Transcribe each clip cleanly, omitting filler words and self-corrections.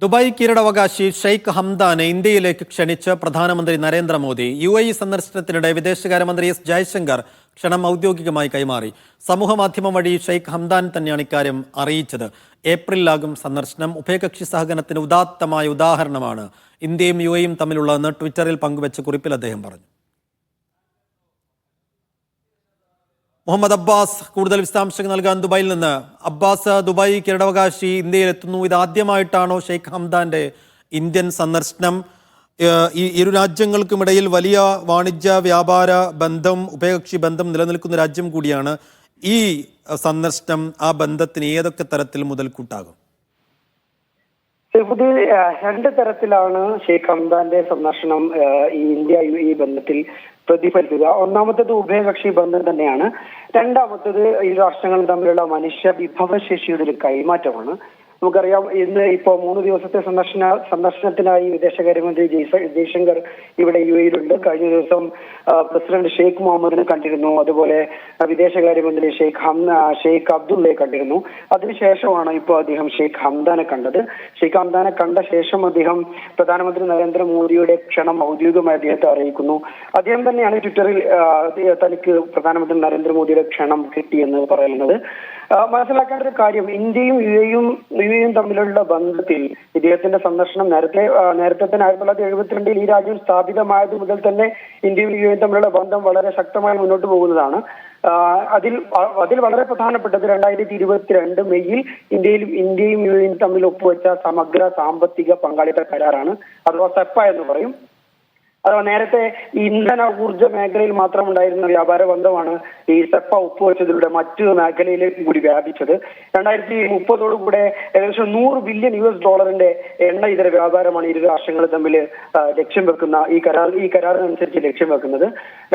Dubai കിരീടാവകാശി ഷെയ്ഖ് ഹംദാനെ ഇന്ത്യയിലേക്ക് ക്ഷണിച്ച് പ്രധാനമന്ത്രി നരേന്ദ്രമോദി. UAE സന്ദർശനത്തിനിടെ വിദേശകാര്യമന്ത്രി എസ് ജയശങ്കർ ക്ഷണം ഔദ്യോഗികമായി കൈമാറി. സമൂഹമാധ്യമം വഴി ഷെയ്ഖ് ഹംദാൻ തന്നെയാണ് ഇക്കാര്യം അറിയിച്ചത്. ഏപ്രിലാകും സന്ദർശനം. ഉഭയകക്ഷി സഹകരണത്തിന് ഉദാത്തമായ ഉദാഹരണമാണ് ഇന്ത്യയും UAEയും തമ്മിലുള്ളതെന്ന് ട്വിറ്ററിൽ പങ്കുവച്ച കുറിപ്പിൽ അദ്ദേഹം പറഞ്ഞു. മുഹമ്മദ് അബ്ബാസ് കൂടുതൽ വിശദാംശങ്ങൾ നൽകാൻ ദുബായിൽ നിന്ന്. അബ്ബാസ്, ദുബായ് കിരീടാവകാശി ഇന്ത്യയിൽ എത്തുന്നു. ഇതാദ്യമായിട്ടാണോ ഷെയ്ഖ് ഹംദാന്റെ ഇന്ത്യൻ സന്ദർശനം? ഈ ഇരു രാജ്യങ്ങൾക്കുമിടയിൽ വലിയ വാണിജ്യ വ്യാപാര ബന്ധം, ഉഭയകക്ഷി ബന്ധം നിലനിൽക്കുന്ന രാജ്യം കൂടിയാണ്. ഈ സന്ദർശനം ആ ബന്ധത്തിന് ഏതൊക്കെ തരത്തിൽ മുതൽക്കൂട്ടാകും? രണ്ട് തരത്തിലാണ് ഷെയ്ഖ് ഹംദാന്റെ സന്ദർശനം ഈ ഇന്ത്യ UAE ബന്ധത്തിൽ പ്രതിഫലിക്കുക. ഒന്നാമത്തേത് ഉഭയകക്ഷി ബന്ധം തന്നെയാണ്. രണ്ടാമത്തേത് ഈ രാഷ്ട്രങ്ങൾ തമ്മിലുള്ള മനുഷ്യ വിഭവശേഷിയുടെ ഒരു കൈമാറ്റമാണ്. നമുക്കറിയാം, ഇന്ന് ഇപ്പോ 3 ദിവസത്തെ സന്ദർശനത്തിനായി വിദേശകാര്യമന്ത്രി ജയശങ്കർ ഇവിടെ UAEയിലുണ്ട്. കഴിഞ്ഞ ദിവസം പ്രസിഡന്റ് ഷെയ്ഖ് മുഹമ്മദിനെ കണ്ടിരുന്നു. അതുപോലെ വിദേശകാര്യമന്ത്രി ഷെയ്ഖ് അബ്ദുള്ളയെ കണ്ടിരുന്നു. അതിനുശേഷമാണ് ഇപ്പോൾ അദ്ദേഹം ഷെയ്ഖ് ഹംദാനെ കണ്ടത്. ഷെയ്ഖ് ഹംദാനെ കണ്ട ശേഷം അദ്ദേഹം പ്രധാനമന്ത്രി നരേന്ദ്രമോദിയുടെ ക്ഷണം ഔദ്യോഗികമായി അദ്ദേഹത്തെ അറിയിക്കുന്നു. അദ്ദേഹം തന്നെയാണ് ട്വിറ്ററിൽ തനിക്ക് പ്രധാനമന്ത്രി നരേന്ദ്രമോദിയുടെ ക്ഷണം കിട്ടിയെന്ന് പറയുന്നത്. മനസ്സിലാക്കേണ്ട ഒരു കാര്യം, ഇന്ത്യയും UAEയും തമ്മിലുള്ള ബന്ധത്തിൽ ഇദ്ദേഹത്തിന്റെ സന്ദർശനം നേരത്തെ തന്നെ 1972 ഈ രാജ്യം സ്ഥാപിതമായത് മുതൽ തന്നെ ഇന്ത്യയും UAEയും തമ്മിലുള്ള ബന്ധം വളരെ ശക്തമായി മുന്നോട്ട് പോകുന്നതാണ്. അതിൽ വളരെ പ്രധാനപ്പെട്ടത് 2022 മെയ്യിൽ ഇന്ത്യയും UAEയും തമ്മിൽ ഒപ്പുവെച്ച സമഗ്ര സാമ്പത്തിക പങ്കാളിത്ത കരാറാണ്, അഥവാ സെപ്പ എന്ന് പറയും. അഥവാ നേരത്തെ ഇന്ധന ഊർജ്ജ മേഖലയിൽ മാത്രം ഉണ്ടായിരുന്ന വ്യാപാര ബന്ധമാണ് ഈ സെപ്പ ഒപ്പുവെച്ചതിലൂടെ മറ്റു മേഖലയിലേക്ക് കൂടി വ്യാപിച്ചത്. 2030 ഏകദേശം $100 ബില്യൺ എണ്ണ ഇതര വ്യാപാരമാണ് ഇരു രാഷ്ട്രങ്ങൾ തമ്മിൽ ലക്ഷ്യം വെക്കുന്ന ഈ കരാറിനനുസരിച്ച് ലക്ഷ്യം വെക്കുന്നത്.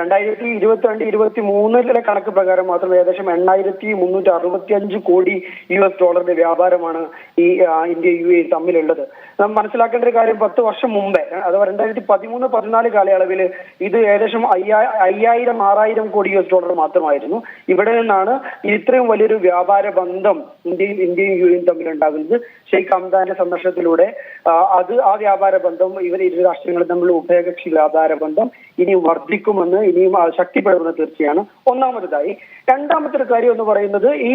2022-23 കണക്ക് പ്രകാരം മാത്രം ഏകദേശം $8,365 കോടി വ്യാപാരമാണ് ഈ ഇന്ത്യ UAE തമ്മിലുള്ളത്. നാം മനസ്സിലാക്കേണ്ട ഒരു കാര്യം, 10 വർഷം മുമ്പേ അഥവാ 2013-14 കാലയളവിൽ ഇത് ഏകദേശം 5,000-6,000 കോടി മാത്രമായിരുന്നു. ഇവിടെ നിന്നാണ് ഇത്രയും വലിയൊരു വ്യാപാര ബന്ധം ഇന്ത്യയും UAEയും തമ്മിൽ ഉണ്ടാകുന്നത്. ഷെയ്ഖ് ഹംദാന്റെ സന്ദർശനത്തിലൂടെ ആ വ്യാപാര ബന്ധം, ഇരു രാഷ്ട്രങ്ങളും തമ്മിലുള്ള ഉഭയകക്ഷി വ്യാപാര ബന്ധം ഇനി വർദ്ധിക്കുമെന്ന്, ഇനിയും ശക്തിപ്പെടുമെന്ന് തീർച്ചയാണ് ഒന്നാമതായി. രണ്ടാമത്തെ ഒരു കാര്യം എന്ന് പറയുന്നത്, ഈ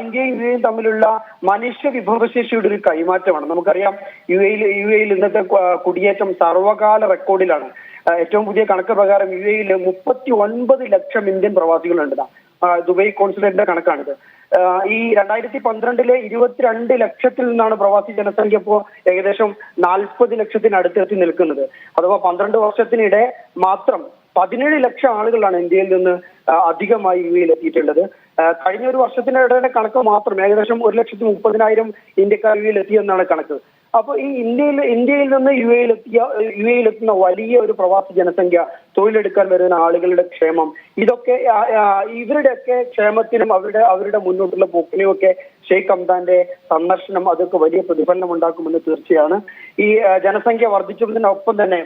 ഇന്ത്യയും UAEയും തമ്മിലുള്ള മനുഷ്യ വിഭവശേഷിയുടെ ഒരു കൈമാറ്റമാണ്. നമുക്കറിയാം, UAEയിൽ ഇന്നത്തെ കുടിയേറ്റം സർവകാല റെക്കോർഡിലാണ്. ഏറ്റവും പുതിയ കണക്ക് പ്രകാരം UAEയിൽ 39 ലക്ഷം ഇന്ത്യൻ പ്രവാസികളുണ്ട്. ദുബായ് കോൺസുലേറ്റിന്റെ കണക്കാണിത്. ഈ 2012 22 ലക്ഷത്തിൽ നിന്നാണ് പ്രവാസി ജനസംഖ്യ ഇപ്പോൾ ഏകദേശം 40 ലക്ഷത്തിനടുത്തെത്തി നിൽക്കുന്നത്. അഥവാ 12 വർഷത്തിനിടെ മാത്രം 17 ലക്ഷം ആളുകളാണ് ഇന്ത്യയിൽ നിന്ന് അധികമായി UAEയിൽ എത്തിയിട്ടുള്ളത്. കഴിഞ്ഞ ഒരു വർഷത്തിനിടെ കണക്ക് മാത്രം ഏകദേശം 1,30,000 ഇന്ത്യക്കാർ UAEയിൽ എത്തിയെന്നാണ് കണക്ക്. അപ്പൊ ഈ ഇന്ത്യയിൽ നിന്ന് UAEയിൽ എത്തുന്ന വലിയ ഒരു പ്രവാസി ജനസംഖ്യ, തൊഴിലെടുക്കാൻ വരുന്ന ആളുകളുടെ ക്ഷേമം, ഇതൊക്കെ ഇവരുടെയൊക്കെ ക്ഷേമത്തിനും അവരുടെ മുന്നോട്ടുള്ള പോക്കിനും ഒക്കെ ഷെയ്ഖ് ഹംദാന്റെ സന്ദർശനം അതൊക്കെ വലിയ പ്രതിഫലനം ഉണ്ടാക്കുമെന്ന് തീർച്ചയാണ്. ഈ ജനസംഖ്യ വർദ്ധിച്ചതിനൊപ്പം തന്നെ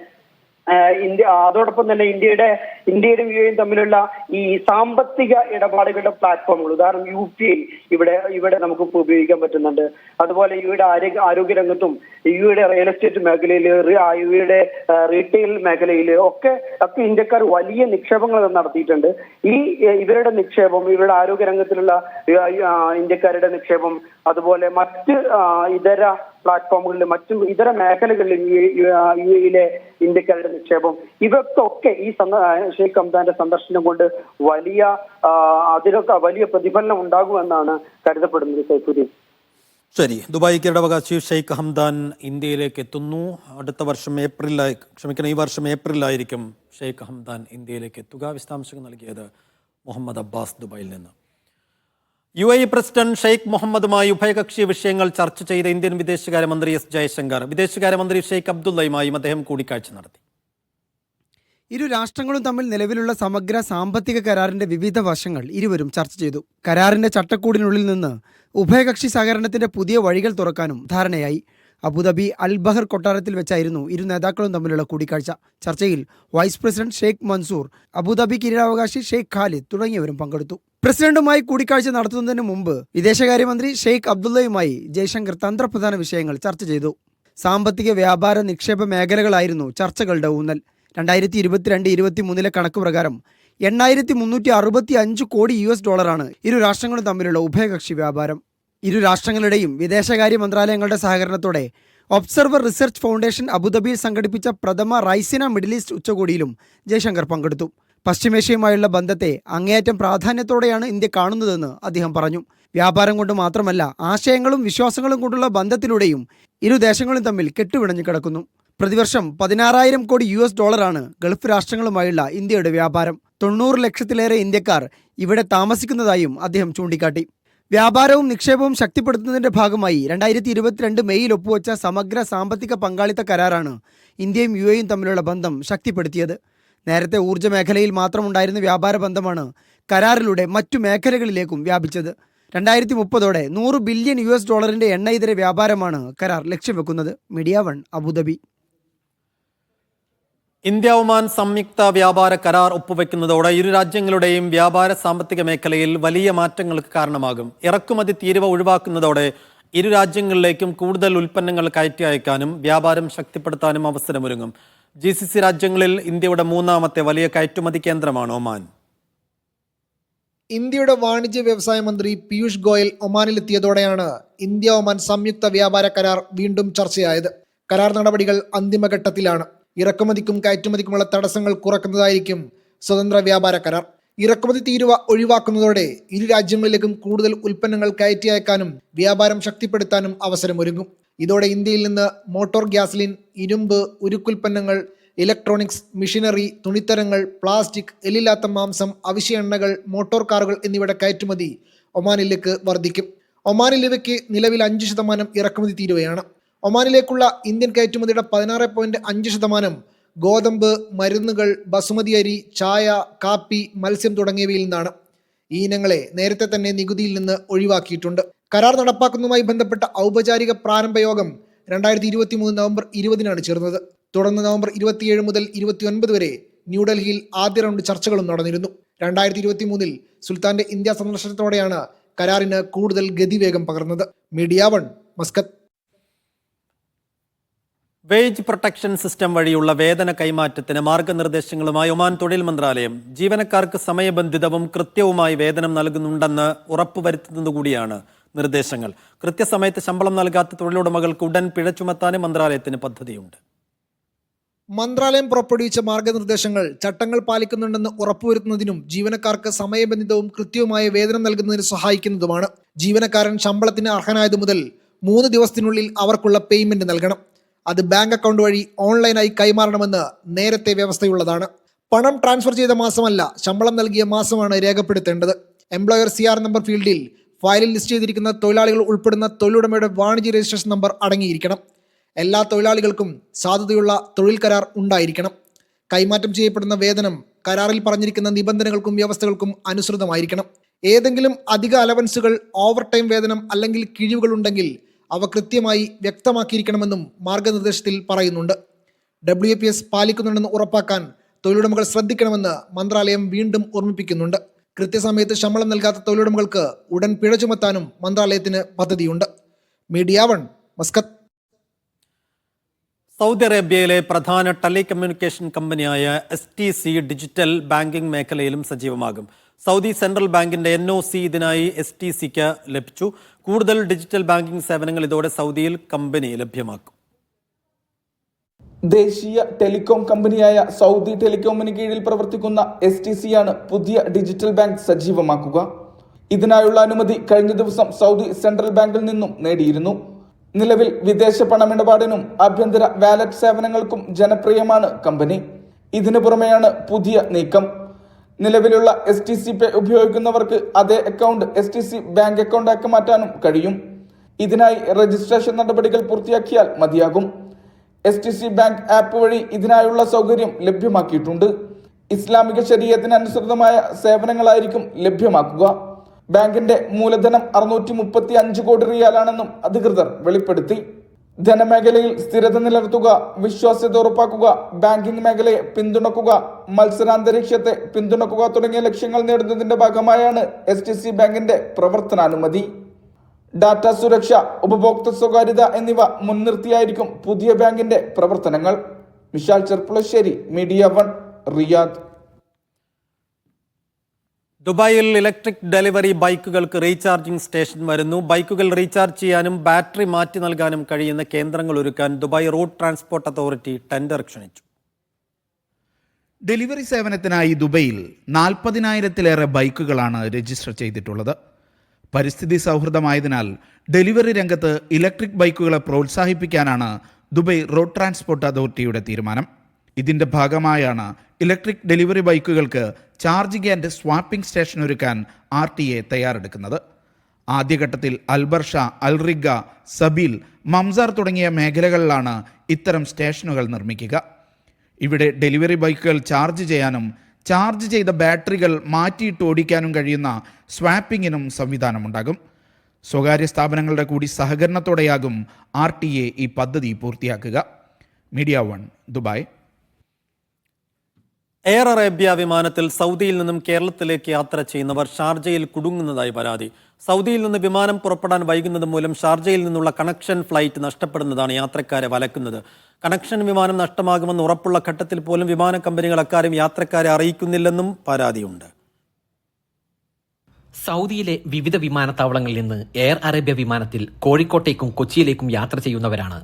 അതോടൊപ്പം തന്നെ ഇന്ത്യയുടെയും UAEയും തമ്മിലുള്ള ഈ സാമ്പത്തിക ഇടപാടുകളുടെ പ്ലാറ്റ്ഫോമുകൾ, ഉദാഹരണം UPI ഇവിടെ നമുക്ക് ഉപയോഗിക്കാൻ പറ്റുന്നുണ്ട്. അതുപോലെ UAEയുടെ ആരോഗ്യ രംഗത്തും UAEയുടെ റിയൽ എസ്റ്റേറ്റ് മേഖലയിൽ, UAEയുടെ റീറ്റെയിൽ മേഖലയിൽ ഒക്കെ ഇന്ത്യക്കാർ വലിയ നിക്ഷേപങ്ങൾ നടത്തിയിട്ടുണ്ട്. ഇവരുടെ നിക്ഷേപം, ഇവരുടെ ആരോഗ്യ രംഗത്തിലുള്ള ഇന്ത്യക്കാരുടെ നിക്ഷേപം, അതുപോലെ മറ്റ് ഇതര പ്ലാറ്റ്ഫോമുകളിലും മറ്റും ഇതര മേഖലകളിലും UAEയിലെ ഇന്ത്യക്കാരുടെ നിക്ഷേപം, ഇവയൊക്കെ ഈ ഷെയ്ഖ് ഹംദാന്റെ സന്ദർശനം കൊണ്ട് അതിലൊക്കെ വലിയ പ്രതിഫലനം ഉണ്ടാകുമെന്നാണ് കരുതപ്പെടുന്നത്. സൈഫുദ്ദീൻ, ശരി. ദുബായ് കിരീടാവകാശി ഷെയ്ഖ് ഹംദാൻ ഇന്ത്യയിലേക്ക് എത്തുന്നു. ഈ വർഷം ഏപ്രിലായിരിക്കും ഷെയ്ഖ് ഹംദാൻ ഇന്ത്യയിലേക്ക് എത്തുക. വിശദാംശങ്ങൾ നൽകിയത് മുഹമ്മദ് അബ്ബാസ് ദുബായിൽ നിന്ന്. UAE പ്രസിഡന്റ് ഷെയ്ഖ് മുഹമ്മദുമായി ഉഭയകക്ഷി വിഷയങ്ങൾ ചർച്ച ചെയ്ത ഇന്ത്യൻ വിദേശകാര്യമന്ത്രി എസ് ജയശങ്കർ വിദേശകാര്യമന്ത്രി ഷെയ്ഖ് അബ്ദുള്ളയുമായും അദ്ദേഹം കൂടിക്കാഴ്ച നടത്തി. ഇരു രാഷ്ട്രങ്ങളും തമ്മിൽ നിലവിലുള്ള സമഗ്ര സാമ്പത്തിക കരാറിന്റെ വിവിധ വശങ്ങൾ ഇരുവരും ചർച്ച ചെയ്തു. കരാറിന്റെ ചട്ടക്കൂടിനുള്ളിൽ നിന്ന് ഉഭയകക്ഷി സഹകരണത്തിന്റെ പുതിയ വഴികൾ തുറക്കാനും ധാരണയായി. അബുദാബി അൽ ബഹർ കൊട്ടാരത്തിൽ വെച്ചായിരുന്നു ഇരു നേതാക്കളും തമ്മിലുള്ള കൂടിക്കാഴ്ച. ചർച്ചയിൽ vice president Sheikh Mansour, Abu Dhabi കിരീടാവകാശി ഷെയ്ഖ് ഖാലിദ് തുടങ്ങിയവരും പങ്കെടുത്തു. പ്രസിഡന്റുമായി കൂടിക്കാഴ്ച നടത്തുന്നതിന് മുമ്പ് വിദേശകാര്യമന്ത്രി ഷെയ്ഖ് അബ്ദുള്ളയുമായി ജയശങ്കർ തന്ത്രപ്രധാന വിഷയങ്ങൾ ചർച്ച ചെയ്തു. സാമ്പത്തിക വ്യാപാര നിക്ഷേപ മേഖലകളായിരുന്നു ചർച്ചകളുടെ ഊന്നൽ. 2022-23 കണക്ക് പ്രകാരം 8,365 കോടി US$ ഇരു രാഷ്ട്രങ്ങളും തമ്മിലുള്ള ഉഭയകക്ഷി വ്യാപാരം. ഇരു രാഷ്ട്രങ്ങളുടെയും വിദേശകാര്യ മന്ത്രാലയങ്ങളുടെ സഹകരണത്തോടെ ഒബ്സർവർ റിസർച്ച് ഫൗണ്ടേഷൻ അബുദാബിയിൽ സംഘടിപ്പിച്ച പ്രഥമ റൈസിന മിഡിൽ ഈസ്റ്റ് ഉച്ചകോടിയിലും ജയശങ്കർ പങ്കെടുത്തു. പശ്ചിമേഷ്യയുമായുള്ള ബന്ധത്തെ അങ്ങേയറ്റം പ്രാധാന്യത്തോടെയാണ് ഇന്ത്യ കാണുന്നതെന്ന് അദ്ദേഹം പറഞ്ഞു. വ്യാപാരം കൊണ്ട് മാത്രമല്ല, ആശയങ്ങളും വിശ്വാസങ്ങളും കൊണ്ടുള്ള ബന്ധത്തിലൂടെയും ഇരു ദേശങ്ങളും തമ്മിൽ കെട്ടുപിണഞ്ഞു കിടക്കുന്നു. പ്രതിവർഷം 16,000 കോടി US$ ഗൾഫ് രാഷ്ട്രങ്ങളുമായുള്ള ഇന്ത്യയുടെ വ്യാപാരം. 90 ലക്ഷത്തിലേറെ ഇന്ത്യക്കാർ ഇവിടെ താമസിക്കുന്നതായും അദ്ദേഹം ചൂണ്ടിക്കാട്ടി. വ്യാപാരവും നിക്ഷേപവും ശക്തിപ്പെടുത്തുന്നതിന്റെ ഭാഗമായി 2022 മെയ്യിൽ ഒപ്പുവെച്ച സമഗ്ര സാമ്പത്തിക പങ്കാളിത്ത കരാറാണ് ഇന്ത്യയും UAE തമ്മിലുള്ള ബന്ധം ശക്തിപ്പെടുത്തിയത്. നേരത്തെ ഊർജ്ജ മേഖലയിൽ മാത്രമുണ്ടായിരുന്ന വ്യാപാര ബന്ധമാണ് കരാറിലൂടെ മറ്റു മേഖലകളിലേക്കും വ്യാപിച്ചത്. 2030 $100 ബില്യൺ എണ്ണ ഇതര വ്യാപാരമാണ് കരാർ ലക്ഷ്യം വെക്കുന്നത്. Media 1 Abu Dhabi. ഇന്ത്യ ഒമാൻ സംയുക്ത വ്യാപാര കരാർ ഒപ്പുവെക്കുന്നതോടെ ഇരു രാജ്യങ്ങളുടെയും വ്യാപാര സാമ്പത്തിക മേഖലയിൽ വലിയ മാറ്റങ്ങൾക്ക് കാരണമാകും. ഇറക്കുമതി തീരുവ ഒഴിവാക്കുന്നതോടെ ഇരു രാജ്യങ്ങളിലേക്കും കൂടുതൽ ഉൽപ്പന്നങ്ങൾ കയറ്റി അയക്കാനും വ്യാപാരം ശക്തിപ്പെടുത്താനും അവസരമൊരുങ്ങും. GCC രാജ്യങ്ങളിൽ ഇന്ത്യയുടെ മൂന്നാമത്തെ വലിയ കയറ്റുമതി കേന്ദ്രമാണ് ഒമാൻ. ഇന്ത്യയുടെ വാണിജ്യ വ്യവസായ മന്ത്രി പീയൂഷ് ഗോയൽ ഒമാനിലെത്തിയതോടെയാണ് ഇന്ത്യ ഒമാൻ സംയുക്ത വ്യാപാര കരാർ വീണ്ടും ചർച്ചയായത്. കരാർ നടപടികൾ അന്തിമഘട്ടത്തിലാണ്. ഇറക്കുമതിക്കും കയറ്റുമതിക്കുമുള്ള തടസ്സങ്ങൾ കുറക്കുന്നതായിരിക്കും സ്വതന്ത്ര വ്യാപാര കരാർ. ഇറക്കുമതി തീരുവ ഒഴിവാക്കുന്നതോടെ ഇരു രാജ്യങ്ങളിലേക്കും കൂടുതൽ ഉൽപ്പന്നങ്ങൾ കയറ്റി അയക്കാനും വ്യാപാരം ശക്തിപ്പെടുത്താനും അവസരമൊരുങ്ങും. ഇതോടെ ഇന്ത്യയിൽ നിന്ന് മോട്ടോർ ഗ്യാസലിൻ, ഇരുമ്പ്, ഉരുക്കുൽപ്പന്നങ്ങൾ, ഇലക്ട്രോണിക്സ്, മെഷീനറി, തുണിത്തരങ്ങൾ, പ്ലാസ്റ്റിക്, എല്ലില്ലാത്ത മാംസം, അവശ്യ എണ്ണകൾ, മോട്ടോർ കാറുകൾ എന്നിവയുടെ കയറ്റുമതി ഒമാനിലേക്ക് വർദ്ധിക്കും. ഒമാനിൽ ഇവയ്ക്ക് നിലവിൽ 5% ഇറക്കുമതി തീരുവയാണ്. ഒമാനിലേക്കുള്ള ഇന്ത്യൻ കയറ്റുമതിയുടെ 16.5% ഗോതമ്പ്, മരുന്നുകൾ, ബസുമതി അരി, ചായ, കാപ്പി, മത്സ്യം തുടങ്ങിയവയിൽ നിന്നാണ്. ഈ ഇനങ്ങളെ നേരത്തെ തന്നെ നികുതിയിൽ നിന്ന് ഒഴിവാക്കിയിട്ടുണ്ട്. കരാർ നടപ്പാക്കുന്നതുമായി ബന്ധപ്പെട്ട ഔപചാരിക പ്രാരംഭ യോഗം 2023 നവംബർ 20 ചേർന്നത്. തുടർന്ന് നവംബർ 27 മുതൽ 29 വരെ ന്യൂഡൽഹിയിൽ ആദ്യ റൗണ്ട് ചർച്ചകളും നടന്നിരുന്നു. 2023 സുൽത്താന്റെ ഇന്ത്യ സന്ദർശനത്തോടെയാണ് കരാറിന് കൂടുതൽ ഗതിവേഗം പകർന്നത്. Media 1 Muscat. Wage protection system വഴിയുള്ള വേതന കൈമാറ്റത്തിന് മാർഗനിർദ്ദേശങ്ങളുമായി ഒമാൻ തൊഴിൽ മന്ത്രാലയം ജീവനക്കാർക്ക് സമയബന്ധിതവും കൃത്യവുമായി വേതനം നൽകുന്നുണ്ടെന്ന് ഉറപ്പുവരുത്തുന്നതുകൂടിയാണ് നിർദ്ദേശങ്ങൾ. കൃത്യസമയത്ത് ശമ്പളം നൽകാത്ത തൊഴിലുടമകൾക്ക് ഉടൻ പിഴ ചുമത്താനും മന്ത്രാലയത്തിന് പദ്ധതിയുണ്ട്. മന്ത്രാലയം പുറപ്പെടുവിച്ച മാർഗനിർദ്ദേശങ്ങൾ ചട്ടങ്ങൾ പാലിക്കുന്നുണ്ടെന്ന് ഉറപ്പുവരുത്തുന്നതിനും ജീവനക്കാർക്ക് സമയബന്ധിതവും കൃത്യവുമായ വേതനം നൽകുന്നതിന് സഹായിക്കുന്നതുമാണ്. ജീവനക്കാരൻ ശമ്പളത്തിന് അർഹനായതു മുതൽ 3 ദിവസത്തിനുള്ളിൽ അവർക്കുള്ള പേയ്മെന്റ് നൽകണം. അത് ബാങ്ക് അക്കൗണ്ട് വഴി ഓൺലൈനായി കൈമാറണമെന്ന് നേരത്തെ വ്യവസ്ഥയുള്ളതാണ്. പണം ട്രാൻസ്ഫർ ചെയ്ത മാസമല്ല, ശമ്പളം നൽകിയ മാസമാണ് രേഖപ്പെടുത്തേണ്ടത്. എംപ്ലോയർ CR നമ്പർ ഫീൽഡിൽ ഫയലിൽ ലിസ്റ്റ് ചെയ്തിരിക്കുന്ന തൊഴിലാളികൾ ഉൾപ്പെടുന്ന തൊഴിലുടമയുടെ വാണിജ്യ രജിസ്ട്രേഷൻ നമ്പർ അടങ്ങിയിരിക്കണം. എല്ലാ തൊഴിലാളികൾക്കും സാധുതയുള്ള തൊഴിൽ കരാർ ഉണ്ടായിരിക്കണം. കൈമാറ്റം ചെയ്യപ്പെടുന്ന വേതനം കരാറിൽ പറഞ്ഞിരിക്കുന്ന നിബന്ധനകൾക്കും വ്യവസ്ഥകൾക്കും അനുസൃതമായിരിക്കണം. ഏതെങ്കിലും അധിക അലവൻസുകൾ, ഓവർ ടൈം വേതനം അല്ലെങ്കിൽ കിഴിവുകൾ ഉണ്ടെങ്കിൽ അവ കൃത്യമായി വ്യക്തമാക്കിയിരിക്കണമെന്നും മാർഗനിർദ്ദേശത്തിൽ പറയുന്നുണ്ട്. WPS പാലിക്കുന്നുണ്ടെന്ന് ഉറപ്പാക്കാൻ തൊഴിലുടമകൾ ശ്രദ്ധിക്കണമെന്ന് മന്ത്രാലയം വീണ്ടും ഓർമ്മിപ്പിക്കുന്നുണ്ട്. കൃത്യസമയത്ത് ശമ്പളം നൽകാത്ത തൊഴിലുടമകൾക്ക് ഉടൻ പിഴ ചുമത്താനും മന്ത്രാലയത്തിന് പദ്ധതിയുണ്ട്. Media 1 Muscat. സൗദി അറേബ്യയിലെ പ്രധാന ടെലികമ്മ്യൂണിക്കേഷൻ കമ്പനിയായ STC ഡിജിറ്റൽ ബാങ്കിംഗ് മേഖലയിലും സജീവമാകും. സൗദി സെൻട്രൽ ബാങ്കിന്റെ NOC ഇതിനായി STCക്ക് ലഭിച്ചു. കൂടുതൽ ഡിജിറ്റൽ ബാങ്കിംഗ് സേവനങ്ങൾ ഇതോടെ സൗദിയിൽ കമ്പനി ലഭ്യമാക്കും. ദേശീയ ടെലികോം കമ്പനിയായ സൗദി ടെലികോമിന് കീഴിൽ പ്രവർത്തിക്കുന്ന STC ആണ് പുതിയ ഡിജിറ്റൽ ബാങ്ക് സജീവമാക്കുക. ഇതിനായുള്ള അനുമതി കഴിഞ്ഞ ദിവസം സൗദി സെൻട്രൽ ബാങ്കിൽ നിന്നും നേടിയിരുന്നു. നിലവിൽ വിദേശ പണമിടപാടിനും ആഭ്യന്തര വാലറ്റ് സേവനങ്ങൾക്കും ജനപ്രിയമാണ് കമ്പനി. ഇതിനു പുറമെയാണ് പുതിയ നീക്കം. നിലവിലുള്ള STC പേ ഉപയോഗിക്കുന്നവർക്ക് അതേ അക്കൗണ്ട് STC ബാങ്ക് അക്കൗണ്ടാക്കി മാറ്റാനും കഴിയും. ഇതിനായി രജിസ്ട്രേഷൻ നടപടികൾ പൂർത്തിയാക്കിയാൽ മതിയാകും. STC ബാങ്ക് ആപ്പ് വഴി ഇതിനായുള്ള സൗകര്യം ലഭ്യമാക്കിയിട്ടുണ്ട്. ഇസ്ലാമിക ശരീഅത്തിന് അനുസൃതമായ സേവനങ്ങളായിരിക്കും ലഭ്യമാക്കുക. ബാങ്കിന്റെ മൂലധനം 635 കോടി റിയാലാണെന്നും അധികൃതർ വെളിപ്പെടുത്തി. ധനമേഖലയിൽ സ്ഥിരത നിലനിർത്തുക, വിശ്വാസ്യത ഉറപ്പാക്കുക, ബാങ്കിംഗ് മേഖലയെ പിന്തുണക്കുക, മത്സരാന്തരീക്ഷത്തെ പിന്തുണക്കുക തുടങ്ങിയ ലക്ഷ്യങ്ങൾ നേടുന്നതിന്റെ ഭാഗമായാണ് STC ബാങ്കിന്റെ പ്രവർത്തനാനുമതി. ഡാറ്റ സുരക്ഷ, ഉപഭോക്തൃ സ്വകാര്യത എന്നിവ മുൻനിർത്തിയായിരിക്കും പുതിയ ബാങ്കിന്റെ പ്രവർത്തനങ്ങൾ. Vishal Cherpulassery, media 1, Riyadh. ദുബായിൽ ഇലക്ട്രിക് ഡെലിവറി ബൈക്കുകൾക്ക് റീചാർജിംഗ് സ്റ്റേഷൻ വരുന്നു. ബൈക്കുകൾ റീചാർജ് ചെയ്യാനും ബാറ്ററി മാറ്റി നൽകാനും കഴിയുന്ന കേന്ദ്രങ്ങൾ ഒരുക്കാൻ Dubai road transport authority tender ക്ഷണിച്ചു. ഡെലിവറി സേവനത്തിനായി ദുബൈയിൽ 40,000-ലേറെ ബൈക്കുകളാണ് രജിസ്റ്റർ ചെയ്തിട്ടുള്ളത്. പരിസ്ഥിതി സൗഹൃദമായതിനാൽ ഡെലിവറി രംഗത്ത് ഇലക്ട്രിക് ബൈക്കുകളെ പ്രോത്സാഹിപ്പിക്കാനാണ് ദുബായ് റോഡ് ട്രാൻസ്പോർട്ട് അതോറിറ്റിയുടെ തീരുമാനം. ഇതിന്റെ ഭാഗമായാണ് ഇലക്ട്രിക് ഡെലിവറി ബൈക്കുകൾക്ക് ചാർജിംഗ് ആൻഡ് സ്വാപ്പിംഗ് സ്റ്റേഷൻ ഒരുക്കാൻ RTA തയ്യാറെടുക്കുന്നത്. ആദ്യഘട്ടത്തിൽ അൽബർഷ, അൽറിഗ, സബീൽ, മംസാർ തുടങ്ങിയ മേഖലകളിലാണ് ഇത്തരം സ്റ്റേഷനുകൾ നിർമ്മിക്കുക. ഇവിടെ ഡെലിവറി ബൈക്കുകൾ ചാർജ് ചെയ്യാനും ചാർജ് ചെയ്ത ബാറ്ററികൾ മാറ്റിയിട്ട് ഓടിക്കാനും കഴിയുന്ന സ്വാപ്പിങ്ങിനും സംവിധാനമുണ്ടാകും. സ്വകാര്യ സ്ഥാപനങ്ങളുടെ കൂടി സഹകരണത്തോടെയാകും RTA ഈ പദ്ധതി പൂർത്തിയാക്കുക. Media 1, Dubai. എയർ അറേബ്യ വിമാനത്തിൽ സൗദിയിൽ നിന്നും കേരളത്തിലേക്ക് യാത്ര ചെയ്യുന്നവർ ഷാർജയിൽ കുടുങ്ങുന്നതായി പരാതി. സൗദിയിൽ നിന്ന് വിമാനം പുറപ്പെടാൻ വൈകുന്നത് മൂലം ഷാർജയിൽ നിന്നുള്ള കണക്ഷൻ ഫ്ലൈറ്റ് നഷ്ടപ്പെടുന്നതാണ് യാത്രക്കാരെ വലക്കുന്നത്. കണക്ഷൻ വിമാനം നഷ്ടമാകുമെന്ന് ഉറപ്പുള്ള ഘട്ടത്തിൽ പോലും വിമാന കമ്പനികൾ അക്കാര്യം യാത്രക്കാരെ അറിയിക്കുന്നില്ലെന്നും പരാതിയുണ്ട്. സൗദിയിലെ വിവിധ വിമാനത്താവളങ്ങളിൽ നിന്ന് എയർ അറേബ്യ വിമാനത്തിൽ കോഴിക്കോട്ടേക്കും കൊച്ചിയിലേക്കും യാത്ര ചെയ്യുന്നവരാണ്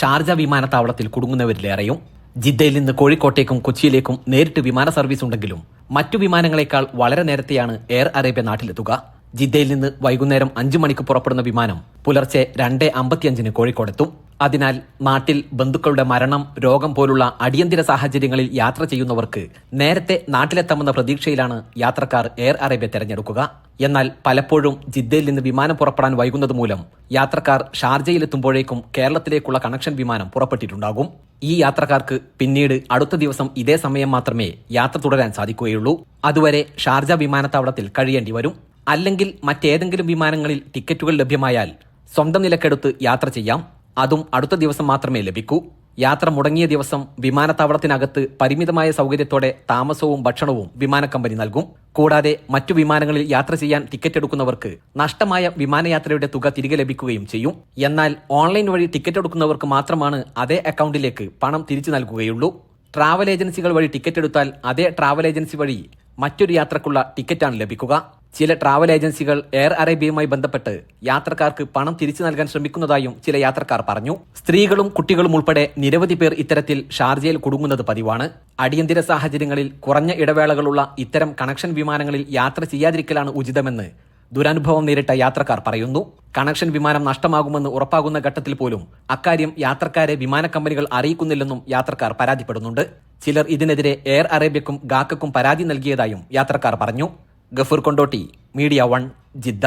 ഷാർജ വിമാനത്താവളത്തിൽ കുടുങ്ങുന്നവരിലേറെയും. ജിദ്ദയിൽ നിന്ന് കോഴിക്കോട്ടേക്കും കൊച്ചിയിലേക്കും നേരിട്ട് വിമാന സർവീസ് ഉണ്ടെങ്കിലും മറ്റു വിമാനങ്ങളെക്കാൾ വളരെ നേരത്തെയാണ് എയർ അറേബ്യ നാട്ടിലെത്തുക. ജിദ്ദയിൽ നിന്ന് വൈകുന്നേരം 5 മണിക്ക് പുറപ്പെടുന്ന വിമാനം പുലർച്ചെ 2:55 കോഴിക്കോടെത്തും. അതിനാൽ നാട്ടിൽ ബന്ധുക്കളുടെ മരണം, രോഗം പോലുള്ള അടിയന്തര സാഹചര്യങ്ങളിൽ യാത്ര ചെയ്യുന്നവർക്ക് നേരത്തെ നാട്ടിലെത്താമെന്ന പ്രതീക്ഷയിലാണ് യാത്രക്കാർ എയർ അറേബ്യ തെരഞ്ഞെടുക്കുക. എന്നാൽ പലപ്പോഴും ജിദ്ദയിൽ നിന്ന് വിമാനം പുറപ്പെടാൻ വൈകുന്നത് മൂലം യാത്രക്കാർ ഷാർജയിലെത്തുമ്പോഴേക്കും കേരളത്തിലേക്കുള്ള കണക്ഷൻ വിമാനം പുറപ്പെട്ടിട്ടുണ്ടാകും. ഈ യാത്രക്കാർക്ക് പിന്നീട് അടുത്ത ദിവസം ഇതേ സമയം മാത്രമേ യാത്ര തുടരാൻ സാധിക്കുകയുള്ളൂ. അതുവരെ ഷാർജ വിമാനത്താവളത്തിൽ കഴിയേണ്ടി വരും. അല്ലെങ്കിൽ മറ്റേതെങ്കിലും വിമാനങ്ങളിൽ ടിക്കറ്റുകൾ ലഭ്യമായാൽ സ്വന്തം നിലക്കെടുത്ത് യാത്ര ചെയ്യാം. അതും അടുത്ത ദിവസം മാത്രമേ ലഭിക്കൂ. യാത്ര മുടങ്ങിയ ദിവസം വിമാനത്താവളത്തിനകത്ത് പരിമിതമായ സൗകര്യത്തോടെ താമസവും ഭക്ഷണവും വിമാന കമ്പനി നൽകും. കൂടാതെ മറ്റു വിമാനങ്ങളിൽ യാത്ര ചെയ്യാൻ ടിക്കറ്റ് എടുക്കുന്നവർക്ക് നഷ്ടമായ വിമാനയാത്രയുടെ തുക തിരികെ ലഭിക്കുകയും ചെയ്യും. എന്നാൽ ഓൺലൈൻ വഴി ടിക്കറ്റ് എടുക്കുന്നവർക്ക് മാത്രമാണ് അതേ അക്കൗണ്ടിലേക്ക് പണം തിരിച്ചു നൽകുകയുള്ളൂ. ട്രാവൽ ഏജൻസികൾ വഴി ടിക്കറ്റ് എടുത്താൽ അതേ ട്രാവൽ ഏജൻസി വഴി മറ്റൊരു യാത്രക്കുള്ള ടിക്കറ്റാണ് ലഭിക്കുക. ചില ട്രാവൽ ഏജൻസികൾ എയർ അറേബ്യയുമായി ബന്ധപ്പെട്ട് യാത്രക്കാർക്ക് പണം തിരിച്ചു നൽകാൻ ശ്രമിക്കുന്നതായും ചില യാത്രക്കാർ പറഞ്ഞു. സ്ത്രീകളും കുട്ടികളും ഉൾപ്പെടെ നിരവധി പേർ ഇത്തരത്തിൽ ഷാർജയിൽ കുടുങ്ങുന്നത് പതിവാണ്. അടിയന്തര സാഹചര്യങ്ങളിൽ കുറഞ്ഞ ഇടവേളകളുള്ള ഇത്തരം കണക്ഷൻ വിമാനങ്ങളിൽ യാത്ര ചെയ്യാതിരിക്കലാണ് ഉചിതമെന്ന് ദുരനുഭവം നേരിട്ട യാത്രക്കാർ പറയുന്നു. കണക്ഷൻ വിമാനം നഷ്ടമാകുമെന്ന് ഉറപ്പാകുന്ന ഘട്ടത്തിൽ പോലും അക്കാര്യം യാത്രക്കാരെ വിമാന കമ്പനികൾ അറിയിക്കുന്നില്ലെന്നും യാത്രക്കാർ പരാതിപ്പെടുന്നുണ്ട്. ചിലർ ഇതിനെതിരെ എയർ അറേബ്യക്കും ഗാക്കക്കും പരാതി നൽകിയതായും യാത്രക്കാർ പറഞ്ഞു. Gafoor Kondotty, media 1, Jeddah.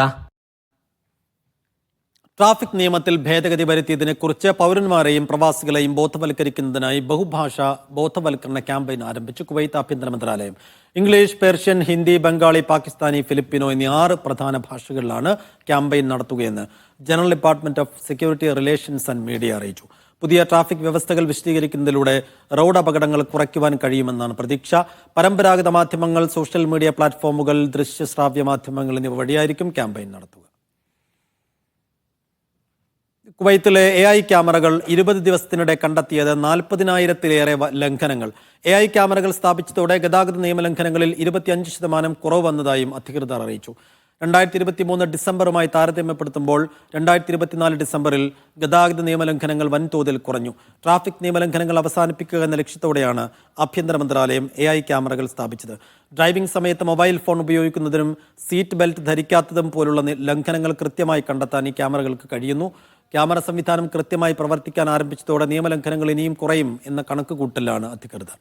Traffic നിയമത്തിൽ ഭേദഗതി വരുത്തിയതിനെക്കുറിച്ച് പൗരന്മാരെയും പ്രവാസികളെയും ബോധവൽക്കരിക്കുന്നതിനായി ബഹുഭാഷാ ബോധവൽക്കരണ ക്യാമ്പയിൻ ആരംഭിച്ചു കുവൈത്ത് ആഭ്യന്തര മന്ത്രാലയം. English, Persian, Hindi, Bengali, Pakistani, Filipino എന്നീ 6 പ്രധാന ഭാഷകളിലാണ് ക്യാമ്പയിൻ നടത്തുകയെന്ന് general department of security relations and media അറിയിച്ചു. പുതിയ ട്രാഫിക് വ്യവസ്ഥകൾ വിശദീകരിക്കുന്നതിലൂടെ റോഡ് അപകടങ്ങൾ കുറയ്ക്കുവാൻ കഴിയുമെന്നാണ് പ്രതീക്ഷ. പരമ്പരാഗത മാധ്യമങ്ങൾ, സോഷ്യൽ മീഡിയ പ്ലാറ്റ്ഫോമുകൾ, ദൃശ്യശ്രാവ്യ മാധ്യമങ്ങൾ എന്നിവ വഴിയായിരിക്കും ക്യാമ്പയിൻ നടത്തുക. കുവൈത്തിലെ AI ക്യാമറകൾ 20 ദിവസത്തിനിടെ കണ്ടെത്തിയത് 40,000-ലേറെ ലംഘനങ്ങൾ. AI ക്യാമറകൾ സ്ഥാപിച്ചതോടെ ഗതാഗത നിയമലംഘനങ്ങളിൽ 25% കുറവ് വന്നതായും അധികൃതർ അറിയിച്ചു. 2023 ഡിസംബറുമായി താരതമ്യപ്പെടുത്തുമ്പോൾ 2024 ഡിസംബറിൽ ഗതാഗത നിയമലംഘനങ്ങൾ വൻതോതിൽ കുറഞ്ഞു. ട്രാഫിക് നിയമലംഘനങ്ങൾ അവസാനിപ്പിക്കുക എന്ന ലക്ഷ്യത്തോടെയാണ് ആഭ്യന്തര മന്ത്രാലയം AI ക്യാമറകൾ സ്ഥാപിച്ചത്. ഡ്രൈവിംഗ് സമയത്ത് മൊബൈൽ ഫോൺ ഉപയോഗിക്കുന്നതിനും സീറ്റ് ബെൽറ്റ് ധരിക്കാത്തതും പോലുള്ള ലംഘനങ്ങൾ കൃത്യമായി കണ്ടെത്താൻ ഈ ക്യാമറകൾക്ക് കഴിയുന്നു. ക്യാമറ സംവിധാനം കൃത്യമായി പ്രവർത്തിക്കാൻ ആരംഭിച്ചതോടെ നിയമലംഘനങ്ങൾ ഇനിയും കുറയും എന്ന കണക്കുകൂട്ടലാണ് അധികൃതർ.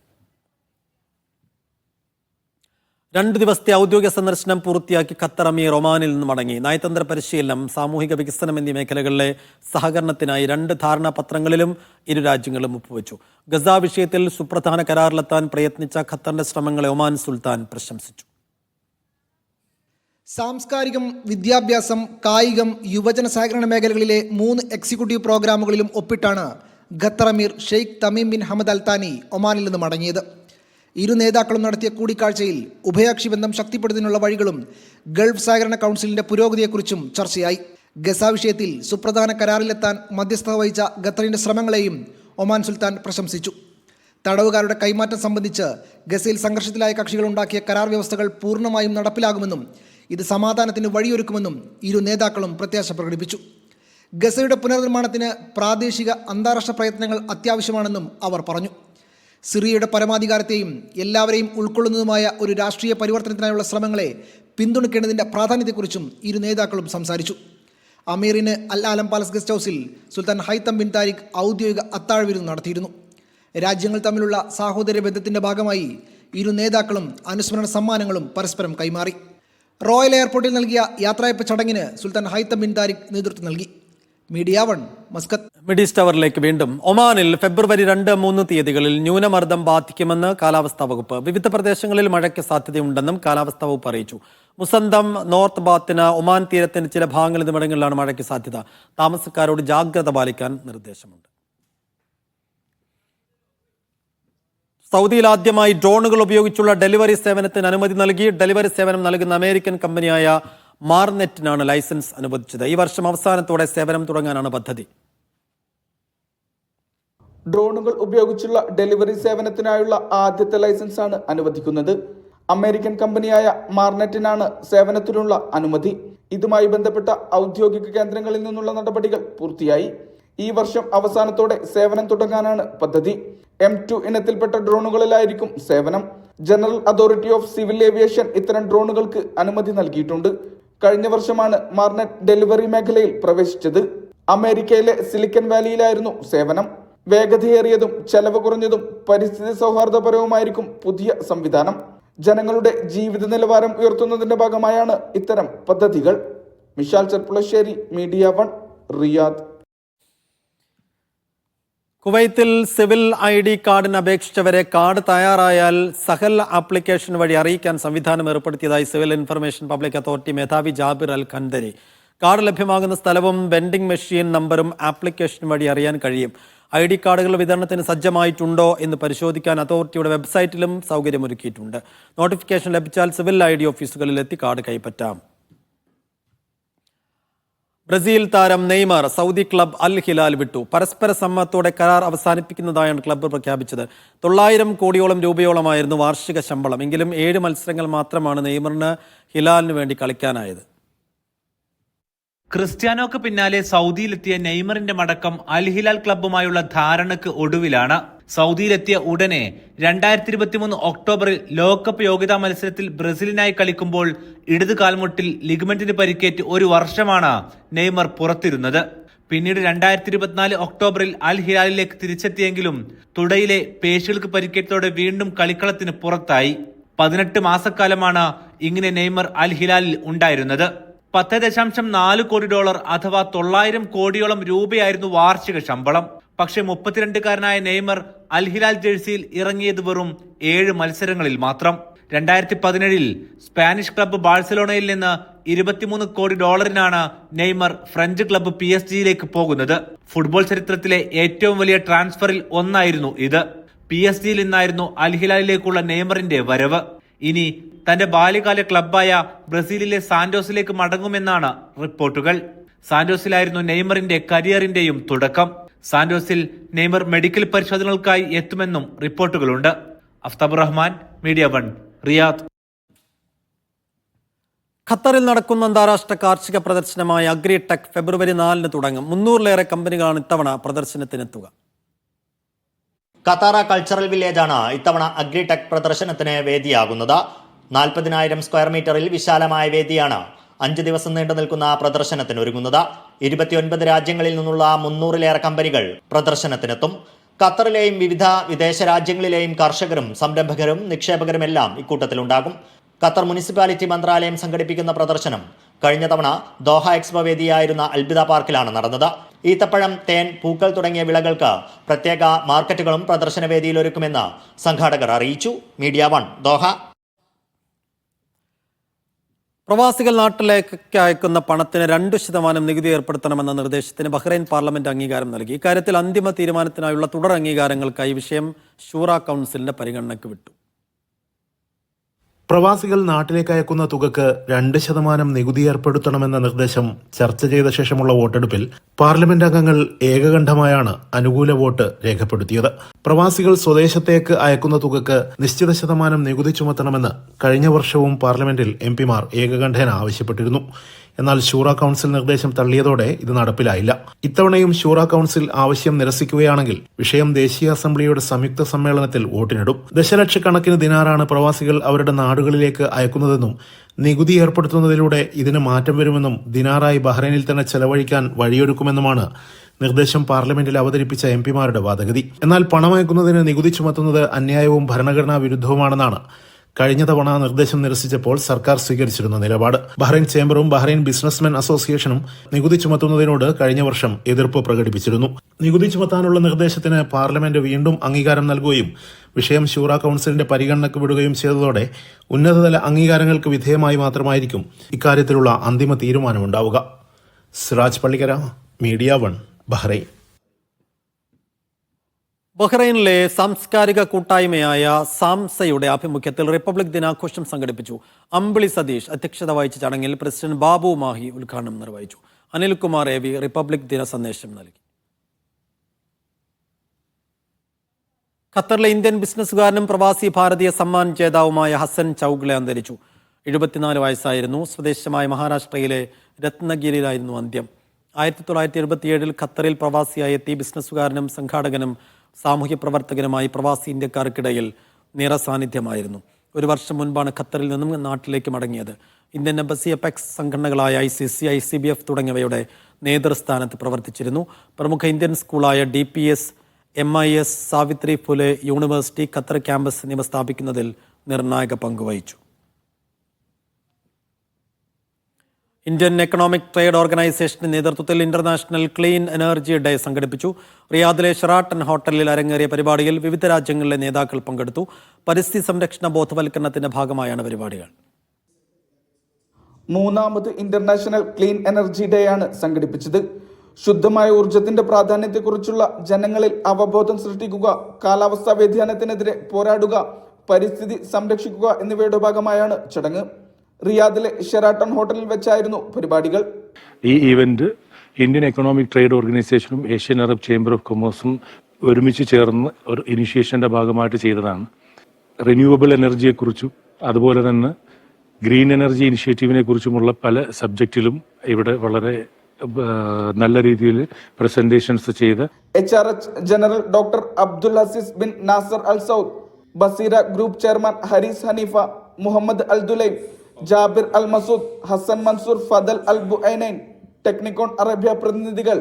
2 ദിവസത്തെ ഔദ്യോഗിക സന്ദർശനം പൂർത്തിയാക്കി ഖത്തർ അമീർ ഒമാനിൽ നിന്ന് മടങ്ങി. നയതന്ത്ര പരിശീലനം, സാമൂഹിക വികസനം എന്നീ മേഖലകളിലെ സഹകരണത്തിനായി 2 ധാരണാപത്രങ്ങളിലും ഇരു രാജ്യങ്ങളും ഒപ്പുവെച്ചു. ഗസ വിഷയത്തിൽ സുപ്രധാന കരാറിലെത്താൻ പ്രയത്നിച്ച ഖത്തറിന്റെ ശ്രമങ്ങളെ ഒമാൻ സുൽത്താൻ പ്രശംസിച്ചു. സാംസ്കാരികം, വിദ്യാഭ്യാസം, കായികം, യുവജന സഹകരണ മേഖലകളിലെ 3 എക്സിക്യൂട്ടീവ് പ്രോഗ്രാമുകളിലും ഒപ്പിട്ടാണ് ഖത്തർ അമീർ Sheikh Tamim bin Hamad Al താനി ഒമാനിൽ നിന്ന് മടങ്ങിയത്. ഇരു നേതാക്കളും നടത്തിയ കൂടിക്കാഴ്ചയിൽ ഉഭയകക്ഷി ബന്ധം ശക്തിപ്പെടുത്തുന്നതിനുള്ള വഴികളും ഗൾഫ് സഹകരണ കൗൺസിലിന്റെ പുരോഗതിയെക്കുറിച്ചും ചർച്ചയായി. ഗസ വിഷയത്തിൽ സുപ്രധാന കരാറിലെത്താൻ മധ്യസ്ഥത വഹിച്ച ഖത്തറിന്റെ ശ്രമങ്ങളെയും ഒമാൻ സുൽത്താൻ പ്രശംസിച്ചു. തടവുകാരുടെ കൈമാറ്റം സംബന്ധിച്ച് ഗസയിൽ സംഘർഷത്തിലായ കക്ഷികൾ ഉണ്ടാക്കിയ കരാർ വ്യവസ്ഥകൾ പൂർണ്ണമായും നടപ്പിലാകുമെന്നും ഇത് സമാധാനത്തിന് വഴിയൊരുക്കുമെന്നും ഇരു നേതാക്കളും പ്രത്യാശ പ്രകടിപ്പിച്ചു. ഗസയുടെ പുനർനിർമ്മാണത്തിന് പ്രാദേശിക അന്താരാഷ്ട്ര പ്രയത്നങ്ങൾ അത്യാവശ്യമാണെന്നും അവർ പറഞ്ഞു. സിറിയയുടെ പരമാധികാരത്തെയും എല്ലാവരെയും ഉൾക്കൊള്ളുന്നതുമായ ഒരു രാഷ്ട്രീയ പരിവർത്തനത്തിനായുള്ള ശ്രമങ്ങളെ പിന്തുണയ്ക്കേണ്ടതിൻ്റെ പ്രാധാന്യത്തെക്കുറിച്ചും ഇരു നേതാക്കളും സംസാരിച്ചു. അമീറിന് അൽ ആലം പാലസ് ഗസ്റ്റ് ഹൗസിൽ സുൽത്താൻ ഹൈത്തം ബിൻ താരിഖ് ഔദ്യോഗിക അത്താഴവിരുന്ന് നടത്തിയിരുന്നു. രാജ്യങ്ങൾ തമ്മിലുള്ള സാഹോദര്യ ബന്ധത്തിൻ്റെ ഭാഗമായി ഇരു നേതാക്കളും അനുസ്മരണ സമ്മാനങ്ങളും പരസ്പരം കൈമാറി. റോയൽ എയർപോർട്ടിൽ നൽകിയ യാത്രയപ്പ് ചടങ്ങിന് സുൽത്താൻ ഹൈത്തം ബിൻ താരിഖ് നേതൃത്വം നൽകി. Media 1 Muscat. മിഡ് ഈസ്റ്റ് അവറിലേക്ക് വീണ്ടും. ഒമാനിൽ ഫെബ്രുവരി 2, 3 തീയതികളിൽ ന്യൂനമർദ്ദം ബാധിക്കുമെന്ന് കാലാവസ്ഥാ വകുപ്പ്. വിവിധ പ്രദേശങ്ങളിൽ മഴയ്ക്ക് സാധ്യതയുണ്ടെന്നും കാലാവസ്ഥാ വകുപ്പ് അറിയിച്ചു. മുസന്തം, നോർത്ത് ബാത്തിന്, ഒമാൻ തീരത്തിന്റെ ചില ഭാഗങ്ങളിൽ എന്നിവിടങ്ങളിലാണ് മഴയ്ക്ക് സാധ്യത. താമസക്കാരോട് ജാഗ്രത പാലിക്കാൻ നിർദ്ദേശമുണ്ട്. സൗദിയിൽ ആദ്യമായി ഡ്രോണുകൾ ഉപയോഗിച്ചുള്ള ഡെലിവറി സേവനത്തിന് അനുമതി നൽകി. ഡെലിവറി സേവനം നൽകുന്ന അമേരിക്കൻ കമ്പനിയായ മാർനെറ്റിനാണ് ലൈസൻസ് അനുവദിച്ചത്. ഈ വർഷം അവസാനത്തോടെ സേവനം തുടങ്ങാനാണ് പദ്ധതി. ഡ്രോണുകൾ ഉപയോഗിച്ചുള്ള ഡെലിവറി സേവനത്തിനായുള്ള ആദ്യത്തെ ലൈസൻസാണ് അനുവദിക്കുന്നത്. അമേരിക്കൻ കമ്പനിയായ മാർനെറ്റിനാണ് സേവനത്തിനുള്ള അനുമതി. ഇതുമായി ബന്ധപ്പെട്ട ഔദ്യോഗിക കേന്ദ്രങ്ങളിൽ നിന്നുള്ള നടപടികൾ പൂർത്തിയായി. ഈ വർഷം അവസാനത്തോടെ സേവനം തുടങ്ങാനാണ് പദ്ധതി. M2 ഇനത്തിൽപ്പെട്ട ഡ്രോണുകളിലായിരിക്കും സേവനം. General authority of civil aviation ഇത്തരം ഡ്രോണുകൾക്ക് അനുമതി നൽകിയിട്ടുണ്ട്. കഴിഞ്ഞ വർഷമാണ് മാർനെറ്റ് ഡെലിവറി മേഖലയിൽ പ്രവേശിച്ചത്. അമേരിക്കയിലെ സിലിക്കൺ വാലിയിലായിരുന്നു സേവനം. വേഗതയേറിയതും ചെലവ് കുറഞ്ഞതും പരിസ്ഥിതി സൗഹാർദ്ദപരവുമായിരിക്കും പുതിയ സംവിധാനം. ജനങ്ങളുടെ ജീവിത നിലവാരം ഉയർത്തുന്നതിന്റെ ഭാഗമായാണ് ഇത്തരം പദ്ധതികൾ. Mishal Cherpulassery, media 1, Riyadh. കുവൈത്തിൽ സിവിൽ ID കാർഡിന് അപേക്ഷിച്ചവരെ കാർഡ് തയ്യാറായാൽ സഹൽ ആപ്ലിക്കേഷൻ വഴി അറിയിക്കാൻ സംവിധാനം ഏർപ്പെടുത്തിയതായി സിവിൽ ഇൻഫർമേഷൻ പബ്ലിക് അതോറിറ്റി മേധാവി ജാബിർ അൽ ഖന്തരി. കാർഡ് ലഭ്യമാകുന്ന സ്ഥലവും വെൻഡിംഗ് മെഷീൻ നമ്പറും ആപ്ലിക്കേഷൻ വഴി അറിയാൻ കഴിയും. ID കാർഡുകൾ വിതരണത്തിന് സജ്ജമായിട്ടുണ്ടോ എന്ന് പരിശോധിക്കാൻ അതോറിറ്റിയുടെ വെബ്സൈറ്റിലും സൗകര്യമൊരുക്കിയിട്ടുണ്ട്. നോട്ടിഫിക്കേഷൻ ലഭിച്ചാൽ സിവിൽ ID ഓഫീസുകളിലെത്തി കാർഡ് കൈപ്പറ്റാം. ബ്രസീൽ താരം Neymar Saudi club Al Hilal വിട്ടു. പരസ്പര സമ്മതത്തോടെ കരാർ അവസാനിപ്പിക്കുന്നതായാണ് ക്ലബ്ബ് പ്രഖ്യാപിച്ചത്. 900 കോടിയോളം രൂപയോളമായിരുന്നു വാർഷിക ശമ്പളം. എങ്കിലും 7 മത്സരങ്ങൾ മാത്രമാണ് നെയ്മറിന് ഹിലാലിന് വേണ്ടി കളിക്കാനായത്. ക്രിസ്ത്യാനോക്ക് പിന്നാലെ സൗദിയിലെത്തിയ നെയ്മറിന്റെ മടക്കം അൽ ഹിലാൽ ക്ലബ്ബുമായുള്ള ധാരണയ്ക്ക് ഒടുവിലാണ്. സൗദിയിലെത്തിയ ഉടനെ 2023 ഒക്ടോബറിൽ ലോകകപ്പ് യോഗ്യതാ മത്സരത്തിൽ ബ്രസീലിനായി കളിക്കുമ്പോൾ ഇടത് കാൽമുട്ടിൽ ലിഗമെന്റിന് പരിക്കേറ്റ് 1 വർഷമാണ് നെയ്മർ പുറത്തിരുന്നത്. പിന്നീട് 2024 ഒക്ടോബറിൽ അൽ ഹിലാലിലേക്ക് തിരിച്ചെത്തിയെങ്കിലും തുടയിലെ പേശികൾക്ക് പരിക്കേറ്റതോടെ വീണ്ടും കളിക്കളത്തിന് പുറത്തായി. 18 മാസക്കാലമാണ് ഇങ്ങനെ നെയ്മർ അൽ ഹിലാലിൽ ഉണ്ടായിരുന്നത്. $10.4 കോടി അഥവാ 900 കോടിയോളം രൂപയായിരുന്നു വാർഷിക ശമ്പളം. പക്ഷേ 32കാരനായ നെയ്മർ അൽ ഹിലാൽ ജേഴ്സിയിൽ ഇറങ്ങിയത് വെറും 7 മത്സരങ്ങളിൽ മാത്രം. 2017 സ്പാനിഷ് ക്ലബ്ബ് ബാഴ്സലോണയിൽ നിന്ന് $23 കോടി നെയ്മർ ഫ്രഞ്ച് ക്ലബ്ബ് PSG പോകുന്നത്. ഫുട്ബോൾ ചരിത്രത്തിലെ ഏറ്റവും വലിയ ട്രാൻസ്ഫറിൽ ഒന്നായിരുന്നു ഇത്. PSG നിന്നായിരുന്നു അൽ ഹിലാലിലേക്കുള്ള നെയ്മറിന്റെ വരവ്. ഇനി തന്റെ ബാല്യകാല ക്ലബ്ബായ ബ്രസീലിലെ സാന്റോസിലേക്ക് മടങ്ങുമെന്നാണ് റിപ്പോർട്ടുകൾ. സാന്റോസിലായിരുന്നു നെയ്മറിന്റെ കരിയറിന്റെയും തുടക്കം. സാന്റോസിൽ നെയ്മർ മെഡിക്കൽ പരിശോധനകൾക്കായി എത്തുമെന്നും റിപ്പോർട്ടുകളുണ്ട്. Aftabur Rahman, media 1, Riyadh. ഖത്തറിൽ നടക്കുന്ന അന്താരാഷ്ട്ര കാർഷിക പ്രദർശനമായ അഗ്രിടെക് ഫെബ്രുവരി 4 തുടങ്ങും. 300-ലേറെ കമ്പനികളാണ് ഇത്തവണ പ്രദർശനത്തിനെത്തുക. ഖത്താറ കൾച്ചറൽ വില്ലേജാണ് ഇത്തവണ അഗ്രിടെക് പ്രദർശനത്തിന് വേദിയാകുന്നത്. 40,000 സ്ക്വയർ മീറ്ററിൽ വിശാലമായ വേദിയാണ് 5 ദിവസം നീണ്ടു നിൽക്കുന്ന പ്രദർശനത്തിന് ഒരുങ്ങുന്നത്. 29 രാജ്യങ്ങളിൽ നിന്നുള്ള 300-ലേറെ കമ്പനികൾ പ്രദർശനത്തിനെത്തും. ഖത്തറിലെയും വിവിധ വിദേശ രാജ്യങ്ങളിലെയും കർഷകരും സംരംഭകരും നിക്ഷേപകരുമെല്ലാം ഇക്കൂട്ടത്തിലുണ്ടാകും. ഖത്തർ മുനിസിപ്പാലിറ്റി മന്ത്രാലയം സംഘടിപ്പിക്കുന്ന പ്രദർശനം കഴിഞ്ഞ തവണ ദോഹ എക്സ്പോ വേദിയായിരുന്ന അൽബിദ പാർക്കിലാണ് നടന്നത്. ഈത്തപ്പഴം, തേൻ, പൂക്കൾ തുടങ്ങിയ വിളകൾക്ക് പ്രത്യേക മാർക്കറ്റുകളും പ്രദർശന വേദിയിൽ ഒരുക്കുമെന്ന് സംഘാടകർ അറിയിച്ചു. Media 1, Doha. പ്രവാസികൾ നാട്ടിലേക്ക് അയക്കുന്ന പണത്തിന് 2% നികുതി ഏർപ്പെടുത്തണമെന്ന നിർദ്ദേശത്തിന് ബഹ്റൈൻ പാർലമെന്റ് അംഗീകാരം നൽകി. ഇക്കാര്യത്തിൽ അന്തിമ തീരുമാനത്തിനായുള്ള തുടർ അംഗീകാരങ്ങൾക്കായി വിഷയം ഷൂറ കൗൺസിലിന്റെ പരിഗണനയ്ക്ക് വിട്ടു. പ്രവാസികൾ നാട്ടിലേക്ക് അയക്കുന്ന തുകക്ക് 2% നികുതി ഏർപ്പെടുത്തണമെന്ന നിർദ്ദേശം ചർച്ച ചെയ്ത ശേഷമുള്ള വോട്ടെടുപ്പിൽ പാർലമെന്റ് അംഗങ്ങൾ ഏകകണ്ഠമായാണ് അനുകൂല വോട്ട് രേഖപ്പെടുത്തിയത്. പ്രവാസികൾ സ്വദേശത്തേക്ക് അയക്കുന്ന തുകക്ക് നിശ്ചിത ശതമാനം നികുതി ചുമത്തണമെന്ന് കഴിഞ്ഞ വർഷവും പാർലമെന്റിൽ എംപിമാർ ഏകകണ്ഠേന ആവശ്യപ്പെട്ടിരുന്നു. എന്നാൽ ശൂറ കൌൺസിൽ നിർദ്ദേശം തള്ളിയതോടെ ഇത് നടപ്പിലായില്ല. ഇത്തവണയും ശൂറ കൌൺസിൽ ആവശ്യം നിരസിക്കുകയാണെങ്കിൽ വിഷയം ദേശീയ അസംബ്ലിയുടെ സംയുക്ത സമ്മേളനത്തിൽ വോട്ടിനിടും. ദശലക്ഷക്കണക്കിന് ദിനാറാണ് പ്രവാസികൾ അവരുടെ നാടുകളിലേക്ക് അയക്കുന്നതെന്നും നികുതി ഏർപ്പെടുത്തുന്നതിലൂടെ ഇതിന് മാറ്റം വരുമെന്നും ദിനാറായി ബഹ്റൈനിൽ തന്നെ ചെലവഴിക്കാൻ വഴിയൊരുക്കുമെന്നുമാണ് നിർദ്ദേശം പാർലമെന്റിൽ അവതരിപ്പിച്ച എംപിമാരുടെ വാദഗതി. എന്നാൽ പണമയക്കുന്നതിന് നികുതി ചുമത്തുന്നത് അന്യായവും ഭരണഘടനാ വിരുദ്ധവുമാണെന്നാണ് കഴിഞ്ഞ തവണ നിർദ്ദേശം നിരസിച്ചപ്പോൾ സർക്കാർ സ്വീകരിച്ചിരുന്ന നിലപാട്. ബഹ്റൈൻ ചേംബറും ബഹ്റൈൻ ബിസിനസ്മെൻ അസോസിയേഷനും നികുതി ചുമത്തുന്നതിനോട് കഴിഞ്ഞ വർഷം എതിർപ്പ് പ്രകടിപ്പിച്ചിരുന്നു. നികുതി ചുമത്താനുള്ള നിർദ്ദേശത്തിന് പാർലമെന്റ് വീണ്ടും അംഗീകാരം നൽകുകയും വിഷയം ശൂറ കൌൺസിലിന്റെ പരിഗണനയ്ക്ക് വിടുകയും ചെയ്തതോടെ ഉന്നതതല അംഗീകാരങ്ങൾക്ക് വിധേയമായി മാത്രമായിരിക്കും ഇക്കാര്യത്തിലുള്ള അന്തിമ തീരുമാനമുണ്ടാവുക. Siraj Pallikkara, media 1, Bahrain. ബഹ്റൈനിലെ സാംസ്കാരിക കൂട്ടായ്മയായ സാംസയുടെ ആഭിമുഖ്യത്തിൽ റിപ്പബ്ലിക് ദിനാഘോഷം സംഘടിപ്പിച്ചു. അമ്പിളി സതീഷ് അധ്യക്ഷത വഹിച്ച ചടങ്ങിൽ പ്രസിഡന്റ് ബാബു മാഹി ഉദ്ഘാടനം നിർവഹിച്ചു. അനിൽകുമാർ എ വി റിപ്പബ്ലിക് ദിന സന്ദേശം നൽകി. ഖത്തറിലെ ഇന്ത്യൻ ബിസിനസ്സുകാരനും പ്രവാസി ഭാരതീയ സമ്മാൻ ജേതാവുമായ ഹസൻ ചൌഗ്ലെ അന്തരിച്ചു. 74 വയസ്സായിരുന്നു. സ്വദേശമായ മഹാരാഷ്ട്രയിലെ രത്നഗിരിയിലായിരുന്നു അന്ത്യം. 1977 ഖത്തറിൽ പ്രവാസിയായി എത്തി ബിസിനസ്സുകാരനും സംഘാടകനും സാമൂഹ്യ പ്രവർത്തകനുമായി പ്രവാസി ഇന്ത്യക്കാർക്കിടയിൽ നിറസാന്നിധ്യമായിരുന്നു. ഒരു വർഷം മുൻപാണ് ഖത്തറിൽ നിന്നും നാട്ടിലേക്ക് മടങ്ങിയത്. ഇന്ത്യൻ എംബസി, അപെക്സ് സംഘടനകളായ ICC, ICBF തുടങ്ങിയവയുടെ നേതൃസ്ഥാനത്ത് പ്രവർത്തിച്ചിരുന്നു. പ്രമുഖ ഇന്ത്യൻ സ്കൂളായ DPS, MIS, Savitri Phule university, Qatar campus എന്നിവ സ്ഥാപിക്കുന്നതിൽ നിർണായക പങ്കുവഹിച്ചു. ഇന്ത്യൻ എക്കണോമിക് ട്രേഡ് ഓർഗനൈസേഷന്റെ നേതൃത്വത്തിൽ ഇന്റർനാഷണൽ ക്ലീൻ എനർജി ഡേ സംഘടിപ്പിച്ചു. റിയാദിലെ ഷെറാട്ടൺ ഹോട്ടലിൽ അരങ്ങേറിയ പരിപാടിയിൽ വിവിധ രാജ്യങ്ങളിലെ നേതാക്കൾ പങ്കെടുത്തു. പരിസ്ഥിതി സംരക്ഷണ ബോധവൽക്കരണത്തിന്റെ ഭാഗമായാണ് പരിപാടികൾ. 3ാമത് ഇന്റർനാഷണൽ ക്ലീൻ എനർജി ഡേ ആണ് സംഘടിപ്പിച്ചത്. ശുദ്ധമായ ഊർജത്തിന്റെ പ്രാധാന്യത്തെക്കുറിച്ചുള്ള ജനങ്ങളിൽ അവബോധം സൃഷ്ടിക്കുക, കാലാവസ്ഥാ വ്യതിയാനത്തിനെതിരെ പോരാടുക, പരിസ്ഥിതി സംരക്ഷിക്കുക എന്നിവയുടെ ഭാഗമായാണ് ചടങ്ങ്. റിയാദിലെ ഷെറാട്ടൺ ഹോട്ടലിൽ വെച്ചായിരുന്നു പരിപാടികൾ. ഈ ഈവന്റ് ഇന്ത്യൻ എക്കണോമിക് ട്രേഡ് ഓർഗനൈസേഷനും ഏഷ്യൻ അറബ് ചേംബർ ഓഫ് കൊമേഴ്സും ഒരുമിച്ച് ചേർന്ന് ഒരു ഇനിഷ്യേഷന്റെ ഭാഗമായിട്ട് ചെയ്തതാണ്. റിന്യൂവബിൾ എനർജിയെക്കുറിച്ചും അതുപോലെ തന്നെ ഗ്രീൻ എനർജി ഇനിഷ്യേറ്റീവിനെ കുറിച്ചുമുള്ള പല സബ്ജക്റ്റിലും ഇവിടെ വളരെ നല്ല രീതിയിൽ പ്രസന്റേഷൻസ് ചെയ്ത് HRH general doctor Abdul Aziz bin Nasser Al Saud, Basira group chairman Harees Haneefa, Muhammad Al Dulaim, Jabir Al Masood, Hassan Mansoor, Fadhel Al Buainain, Technicon Arabia പ്രതിനിധികൾ,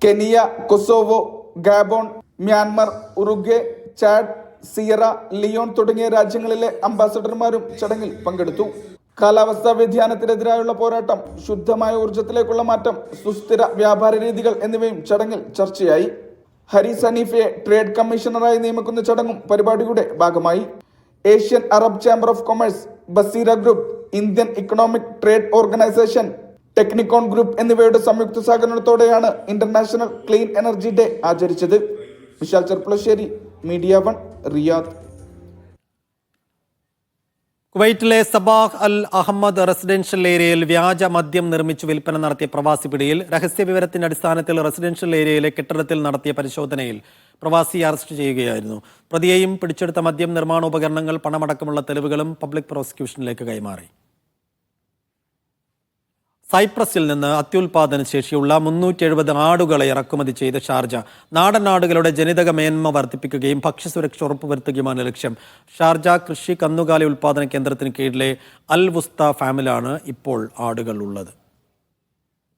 Kenya, Kosovo, Gabon, Myanmar, Uruguay, Chad, Sierra Leone തുടങ്ങിയ രാജ്യങ്ങളിലെ അംബാസഡർമാരും ചടങ്ങിൽ പങ്കെടുത്തു. കാലാവസ്ഥാ വ്യതിയാനത്തിനെതിരായുള്ള പോരാട്ടം, ശുദ്ധമായ ഊർജത്തിലേക്കുള്ള മാറ്റം, സുസ്ഥിര വ്യാപാര രീതികൾ എന്നിവയും ചടങ്ങിൽ ചർച്ചയായി. ഹരീസ് ഹനീഫയെ ട്രേഡ് കമ്മീഷണറായി നിയമിക്കുന്ന ചടങ്ങും പരിപാടിയുടെ ഭാഗമായി. Asian Arab chamber of commerce, Basira group, Indian economic trade organization, Technicon group എന്നിവയുടെ സംയുക്ത സഹകരണത്തോടെയാണ് ഇന്റർനാഷണൽ ക്ലീൻ എനർജി ഡേ ആചരിച്ചത്. Vishal Cherpulassery, media 1, Riyadh. കുവൈറ്റിലെ സബാഹ് അൽ അഹമ്മദ് റെസിഡൻഷ്യൽ ഏരിയയിൽ വ്യാജ മദ്യം നിർമ്മിച്ചു വിൽപ്പന നടത്തിയ പ്രവാസി പിടിയിൽ. രഹസ്യ വിവരത്തിന്റെ അടിസ്ഥാനത്തിൽ റെസിഡൻഷ്യൽ ഏരിയയിലെ കെട്ടിടത്തിൽ നടത്തിയ പരിശോധനയിൽ പ്രവാസിയെ അറസ്റ്റ് ചെയ്യുകയായിരുന്നു. പ്രതിയെയും പിടിച്ചെടുത്ത മദ്യം, നിർമ്മാണോപകരണങ്ങൾ, പണമടക്കമുള്ള തെളിവുകളും പബ്ലിക് പ്രോസിക്യൂഷനിലേക്ക് കൈമാറി. സൈപ്രസിൽ നിന്ന് അത്യുൽപാദന ശേഷിയുള്ള 370 ആടുകളെ ഇറക്കുമതി ചെയ്ത് ഷാർജ. നാടൻ ആടുകളുടെ ജനിതക മേന്മ വർദ്ധിപ്പിക്കുകയും ഭക്ഷ്യസുരക്ഷ ഉറപ്പുവരുത്തുകയുമാണ് ലക്ഷ്യം. ഷാർജ കൃഷി കന്നുകാലി ഉൽപാദന കേന്ദ്രത്തിന് കീഴിലെ അൽ വുസ്ത ഫാമിലാണ് ഇപ്പോൾ ആടുകൾ ഉള്ളത്.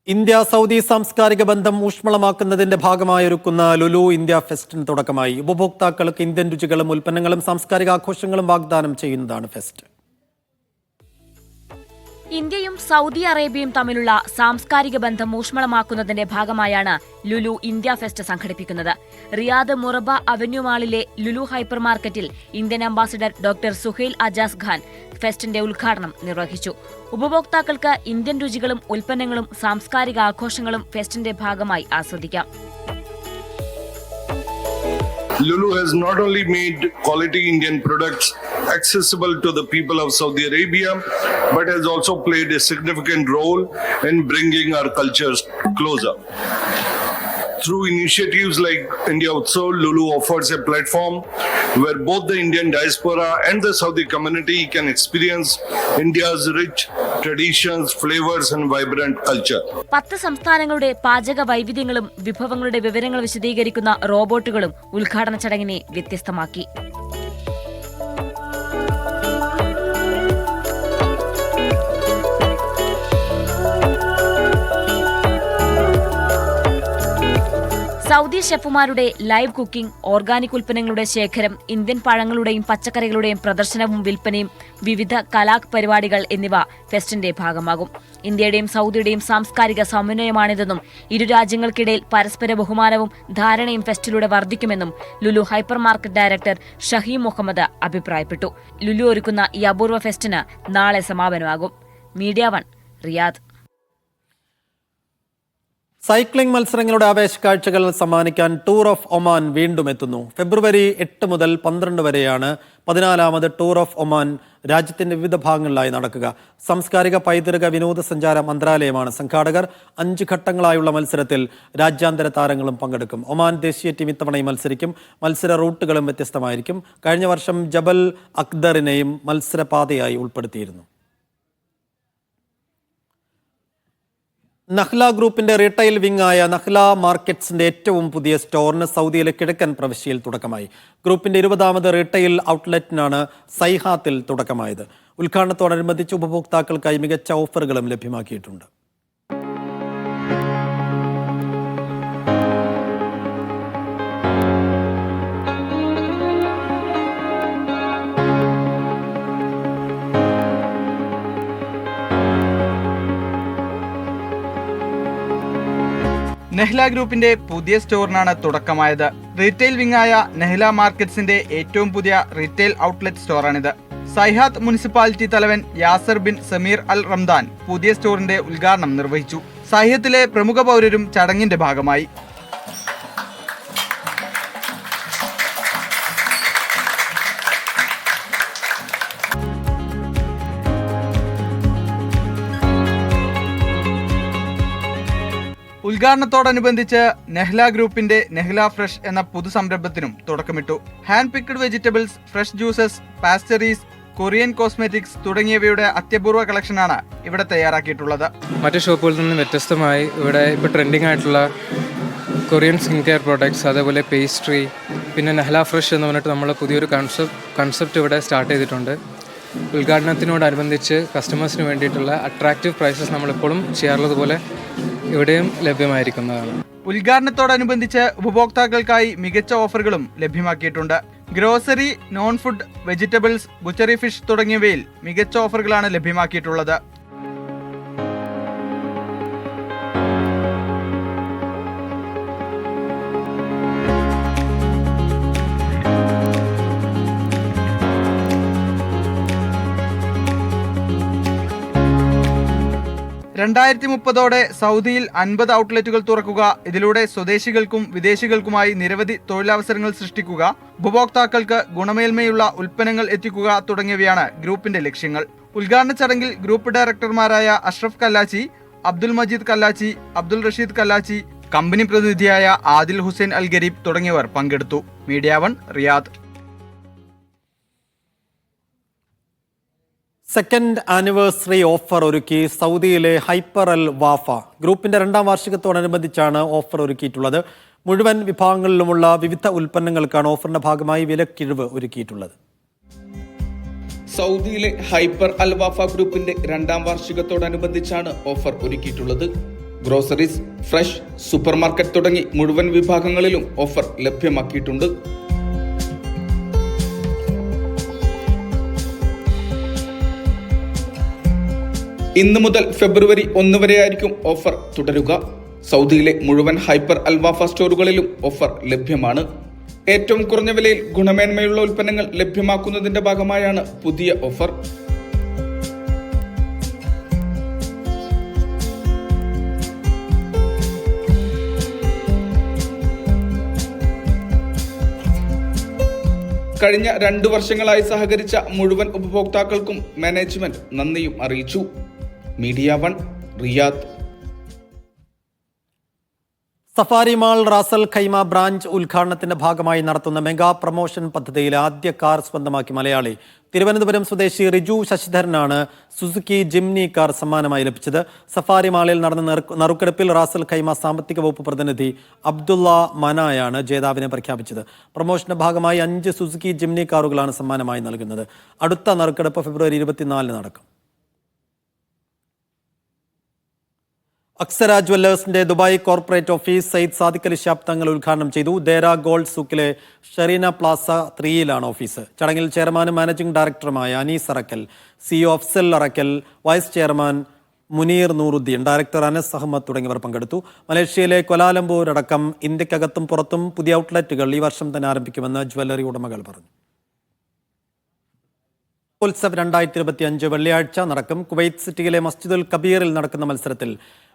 ഇന്ത്യ സൗദി സാംസ്കാരിക ബന്ധം ഊഷ്മളമാക്കുന്നതിന്റെ ഭാഗമായി ഒരുക്കുന്ന ലുലു ഇന്ത്യ ഫെസ്റ്റിന് തുടക്കമായി. ഉപഭോക്താക്കൾക്ക് ഇന്ത്യൻ രുചികളും ഉൽപ്പന്നങ്ങളും സാംസ്കാരിക ആഘോഷങ്ങളും വാഗ്ദാനം ചെയ്യുന്നതാണ് ഫെസ്റ്റ്. ഇന്ത്യയും സൗദി അറേബ്യയും തമ്മിലുള്ള സാംസ്കാരിക ബന്ധം ഊഷ്മളമാക്കുന്നതിന്റെ ഭാഗമായാണ് ലുലു ഇന്ത്യ ഫെസ്റ്റ് സംഘടിപ്പിക്കുന്നത്. റിയാദ് മുറബ അവന്യൂ മാളിലെ ലുലു ഹൈപ്പർ മാർക്കറ്റിൽ Indian ambassador doctor Suhel Ajaz Khan ഫെസ്റ്റിന്റെ ഉദ്ഘാടനം നിർവഹിച്ചു. ഉപഭോക്താക്കൾക്ക് ഇന്ത്യൻ രുചികളും ഉൽപ്പന്നങ്ങളും സാംസ്കാരിക ആഘോഷങ്ങളും ഫെസ്റ്റിന്റെ ഭാഗമായി ആസ്വദിക്കാം. Lulu has not only made quality Indian products accessible to the people of Saudi Arabia, but has also played a significant role in bringing our cultures closer. Through initiatives like India Utsav, Lulu offers a platform where both the Indian diaspora and the Saudi community can experience India's rich traditions, flavors and vibrant culture. 10 സംസ്ഥാനങ്ങളുടെ പാചക വൈവിധ്യങ്ങളും വിഭവങ്ങളുടെ വിവരങ്ങൾ വിശദീകരിക്കുന്ന റോബോട്ടുകളും ഉദ്ഘാടന ചടങ്ങിനെ വ്യത്യസ്തമാക്കി. Saudi ഷെഫുമാരുടെ live cooking, organic ഉൽപ്പന്നങ്ങളുടെ ശേഖരം, Indian പഴങ്ങളുടെയും പച്ചക്കറികളുടെയും പ്രദർശനവും വിൽപ്പനയും, വിവിധ കലാപരിപാടികൾ എന്നിവ ഫെസ്റ്റിന്റെ ഭാഗമാകും. ഇന്ത്യയുടെയും സൗദിയുടെയും സാംസ്കാരിക സമന്വയമാണിതെന്നും ഇരു രാജ്യങ്ങൾക്കിടയിൽ പരസ്പര ബഹുമാനവും ധാരണയും ഫെസ്റ്റിലൂടെ വർദ്ധിക്കുമെന്നും Lulu hypermarket director Shaheem Muhammad അഭിപ്രായപ്പെട്ടു. ലുലു ഒരുക്കുന്ന ഈ അപൂർവ ഫെസ്റ്റിന് നാളെ സമാപനമാകും. Media 1, Riyadh. സൈക്ലിംഗ് മത്സരങ്ങളുടെ ആവേശക്കാഴ്ചകൾ സമ്മാനിക്കാൻ ടൂർ ഓഫ് ഒമാൻ വീണ്ടും എത്തുന്നു. ഫെബ്രുവരി 8 മുതൽ 12 വരെയാണ് 14ാമത് ടൂർ ഓഫ് ഒമാൻ രാജ്യത്തിന്റെ വിവിധ ഭാഗങ്ങളിലായി നടക്കുക. സാംസ്കാരിക പൈതൃക വിനോദസഞ്ചാര മന്ത്രാലയമാണ് സംഘാടകർ. 5 ഘട്ടങ്ങളായുള്ള മത്സരത്തിൽ രാജ്യാന്തര താരങ്ങളും പങ്കെടുക്കും. ഒമാൻ ദേശീയ ടീം ഇത്തവണയും മത്സരിക്കും. മത്സര റൂട്ടുകളും വ്യത്യസ്തമായിരിക്കും. കഴിഞ്ഞ വർഷം ജബൽ അക്ദറിനെയും മത്സരപാതയായി ഉൾപ്പെടുത്തിയിരുന്നു. നഹ്ല ഗ്രൂപ്പിന്റെ റീറ്റെയിൽ വിങ്ങായ നഹ്ല മാർക്കറ്റ്സിന്റെ ഏറ്റവും പുതിയ സ്റ്റോറിന് സൗദിയിലെ കിഴക്കൻ പ്രവിശ്യയിൽ തുടക്കമായി. ഗ്രൂപ്പിന്റെ 20ാമത് റീറ്റെയിൽ ഔട്ട്ലെറ്റിനാണ് സൈഹാത്തിൽ തുടക്കമായത്. ഉദ്ഘാടനത്തോടനുബന്ധിച്ച് ഉപഭോക്താക്കൾക്കായി മികച്ച ഓഫറുകളും ലഭ്യമാക്കിയിട്ടുണ്ട്. നെഹ്ല ഗ്രൂപ്പിന്റെ പുതിയ സ്റ്റോറിനാണ് തുടക്കമായത്. റീറ്റെയിൽ വിങ്ങായ നെഹ്ല മാർക്കറ്റ്സിന്റെ ഏറ്റവും പുതിയ റീറ്റെയിൽ ഔട്ട്ലെറ്റ് സ്റ്റോറാണിത്. സൈഹാത്ത് മുനിസിപ്പാലിറ്റി തലവൻ യാസർ ബിൻ സമീർ അൽ റംദാൻ പുതിയ സ്റ്റോറിന്റെ ഉദ്ഘാടനം നിർവഹിച്ചു. സൈഹത്തിലെ പ്രമുഖ പൗരരും ചടങ്ങിന്റെ ഭാഗമായി. ഉദ്ഘാടനത്തോടനുബന്ധിച്ച് നെഹ്ല ഗ്രൂപ്പിന്റെ നെഹ്ല ഫ്രഷ് എന്ന പുതു സംരംഭത്തിനും തുടക്കമിട്ടു. Hand picked vegetables, fresh juices, pastries, Korean cosmetics തുടങ്ങിയവയുടെ അത്യപൂർവ കളക്ഷനാണ് ഇവിടെ തയ്യാറാക്കിയിട്ടുള്ളത്. മറ്റു ഷോപ്പുകളിൽ നിന്ന് വ്യത്യസ്തമായി ഇവിടെ ഇപ്പോൾ ട്രെൻഡിങ് ആയിട്ടുള്ള കൊറിയൻ സ്കിൻ കെയർ പ്രോഡക്ട്സ്, അതേപോലെ പേസ്ട്രി, പിന്നെ നെഹ്ല ഫ്രഷ് എന്ന് പറഞ്ഞിട്ട് നമ്മൾ പുതിയൊരു കൺസെപ്റ്റ് ഇവിടെ സ്റ്റാർട്ട് ചെയ്തിട്ടുണ്ട്. ഉദ്ഘാടനത്തിനോടനുബന്ധിച്ച് കസ്റ്റമേഴ്സിന് വേണ്ടിയിട്ടുള്ള അട്രാക്റ്റീവ് പ്രൈസസ് നമ്മളെപ്പോഴും ചെയ്യാറുള്ളത് പോലെ ഇവിടെയും ലഭ്യമായിരിക്കുന്നതാണ്. ഉദ്ഘാടനത്തോടനുബന്ധിച്ച് ഉപഭോക്താക്കൾക്കായി മികച്ച ഓഫറുകളും ലഭ്യമാക്കിയിട്ടുണ്ട്. Grocery, non food, vegetables, butchery fish തുടങ്ങിയവയിൽ മികച്ച ഓഫറുകളാണ് ലഭ്യമാക്കിയിട്ടുള്ളത്. (2030) സൗദിയിൽ 50 ഔട്ട്ലെറ്റുകൾ തുറക്കുക, ഇതിലൂടെ സ്വദേശികൾക്കും വിദേശികൾക്കുമായി നിരവധി തൊഴിലവസരങ്ങൾ സൃഷ്ടിക്കുക, ഉപഭോക്താക്കൾക്ക് ഗുണമേന്മയുള്ള ഉൽപ്പന്നങ്ങൾ എത്തിക്കുക തുടങ്ങിയവയാണ് ഗ്രൂപ്പിന്റെ ലക്ഷ്യങ്ങൾ. ഉദ്ഘാടന ചടങ്ങിൽ ഗ്രൂപ്പ് ഡയറക്ടർമാരായ അഷ്റഫ് കല്ലാച്ചി, അബ്ദുൽ മജീദ് കല്ലാച്ചി, അബ്ദുൽ റഷീദ് കല്ലാച്ചി, കമ്പനി പ്രതിനിധിയായ ആദിൽ ഹുസൈൻ അൽ ഗരീബ് തുടങ്ങിയവർ പങ്കെടുത്തു. Media 1, Riyadh. Second anniversary offer ഒരുക്കി സൗദിയിലെ ഹൈപ്പർ അൽ വാഫ. ഗ്രൂപ്പിന്റെ 2ാം വാർഷികത്തോടനുബന്ധിച്ചാണ് ഓഫർ ഒരുക്കിയിട്ടുള്ളത്. മുഴുവൻ വിഭാഗങ്ങളിലുമുള്ള വിവിധ ഉൽപ്പന്നങ്ങൾക്കാണ് ഓഫറിന്റെ ഭാഗമായി വിലക്കിഴിവ് ഒരുക്കിയിട്ടുള്ളത്. സൗദിയിലെ ഹൈപ്പർ അൽ വാഫ ഗ്രൂപ്പിന്റെ 2ാം വാർഷികത്തോടനുബന്ധിച്ചാണ് ഓഫർ ഒരുക്കിയിട്ടുള്ളത്. ഗ്രോസറീസ്, ഫ്രഷ്, സൂപ്പർ മാർക്കറ്റ് തുടങ്ങി മുഴുവൻ വിഭാഗങ്ങളിലും ഓഫർ ലഭ്യമാക്കിയിട്ടുണ്ട്. ഇന്ന് മുതൽ ഫെബ്രുവരി 1 വരെയായിരിക്കും ഓഫർ തുടരുക. സൗദിയിലെ മുഴുവൻ ഹൈപ്പർ അൽ വാഫ സ്റ്റോറുകളിലും ഓഫർ ലഭ്യമാണ്. ഏറ്റവും കുറഞ്ഞ വിലയിൽ ഗുണമേന്മയുള്ള ഉൽപ്പന്നങ്ങൾ ലഭ്യമാക്കുന്നതിന്റെ ഭാഗമായാണ് പുതിയ ഓഫർ. കഴിഞ്ഞ 2 വർഷങ്ങളായി സഹകരിച്ച മുഴുവൻ ഉപഭോക്താക്കൾക്കും മാനേജ്മെന്റ് നന്ദിയും അറിയിച്ചു. Media 1 Riyadh. Safari mall Ras Al Khaimah branch ഉദ്ഘാടനത്തിന്റെ ഭാഗമായി നടത്തുന്ന മെഗാ പ്രൊമോഷൻ പദ്ധതിയിൽ ആദ്യ കാർ സ്വന്തമാക്കി മലയാളി. തിരുവനന്തപുരം സ്വദേശി റിജു ശശിധരനാണ് സുസുക്കി ജിംനി കാർ സമ്മാനമായി ലഭിച്ചത്. സഫാരി മാളിൽ നടന്ന നറുക്കെടുപ്പിൽ റാസൽ ഖൈമ സാമ്പത്തിക വകുപ്പ് പ്രതിനിധി അബ്ദുള്ള മനായാണ് ജേതാവിനെ പ്രഖ്യാപിച്ചത്. പ്രൊമോഷന്റെ ഭാഗമായി 5 സുസുക്കി ജിംനി കാറുകളാണ് സമ്മാനമായി നൽകുന്നത്. അടുത്ത നറുക്കെടുപ്പ് ഫെബ്രുവരി 24 നടക്കും. അക്സര ജ്വല്ലേഴ്സിന്റെ Dubai corporate office Sayyid Sadiq Ali Shihab Thangal ഉദ്ഘാടനം ചെയ്തു. ദേര ഗോൾഡ് സൂക്കിലെ ഷെറീന പ്ലാസ 3-യിലാണ് ഓഫീസ്. ചടങ്ങിൽ ചെയർമാനും മാനേജിംഗ് ഡയറക്ടറുമായ Anees Arakkal, CEO Afsal Arakkal, vice chairman Muneer Nooruddeen, director Anas Ahmed തുടങ്ങിയവർ പങ്കെടുത്തു. മലേഷ്യയിലെ കൊലാലംപൂർ അടക്കം ഇന്ത്യക്കകത്തും പുറത്തും പുതിയ ഔട്ട്ലെറ്റുകൾ ഈ വർഷം തന്നെ ആരംഭിക്കുമെന്ന് ജ്വല്ലറി ഉടമകൾ പറഞ്ഞു. ഉത്സവ് 2025 വെള്ളിയാഴ്ച നടക്കും. കുവൈത്ത് സിറ്റിയിലെ മസ്ജിദുൽ കബീറിൽ നടക്കുന്ന മത്സരത്തിൽ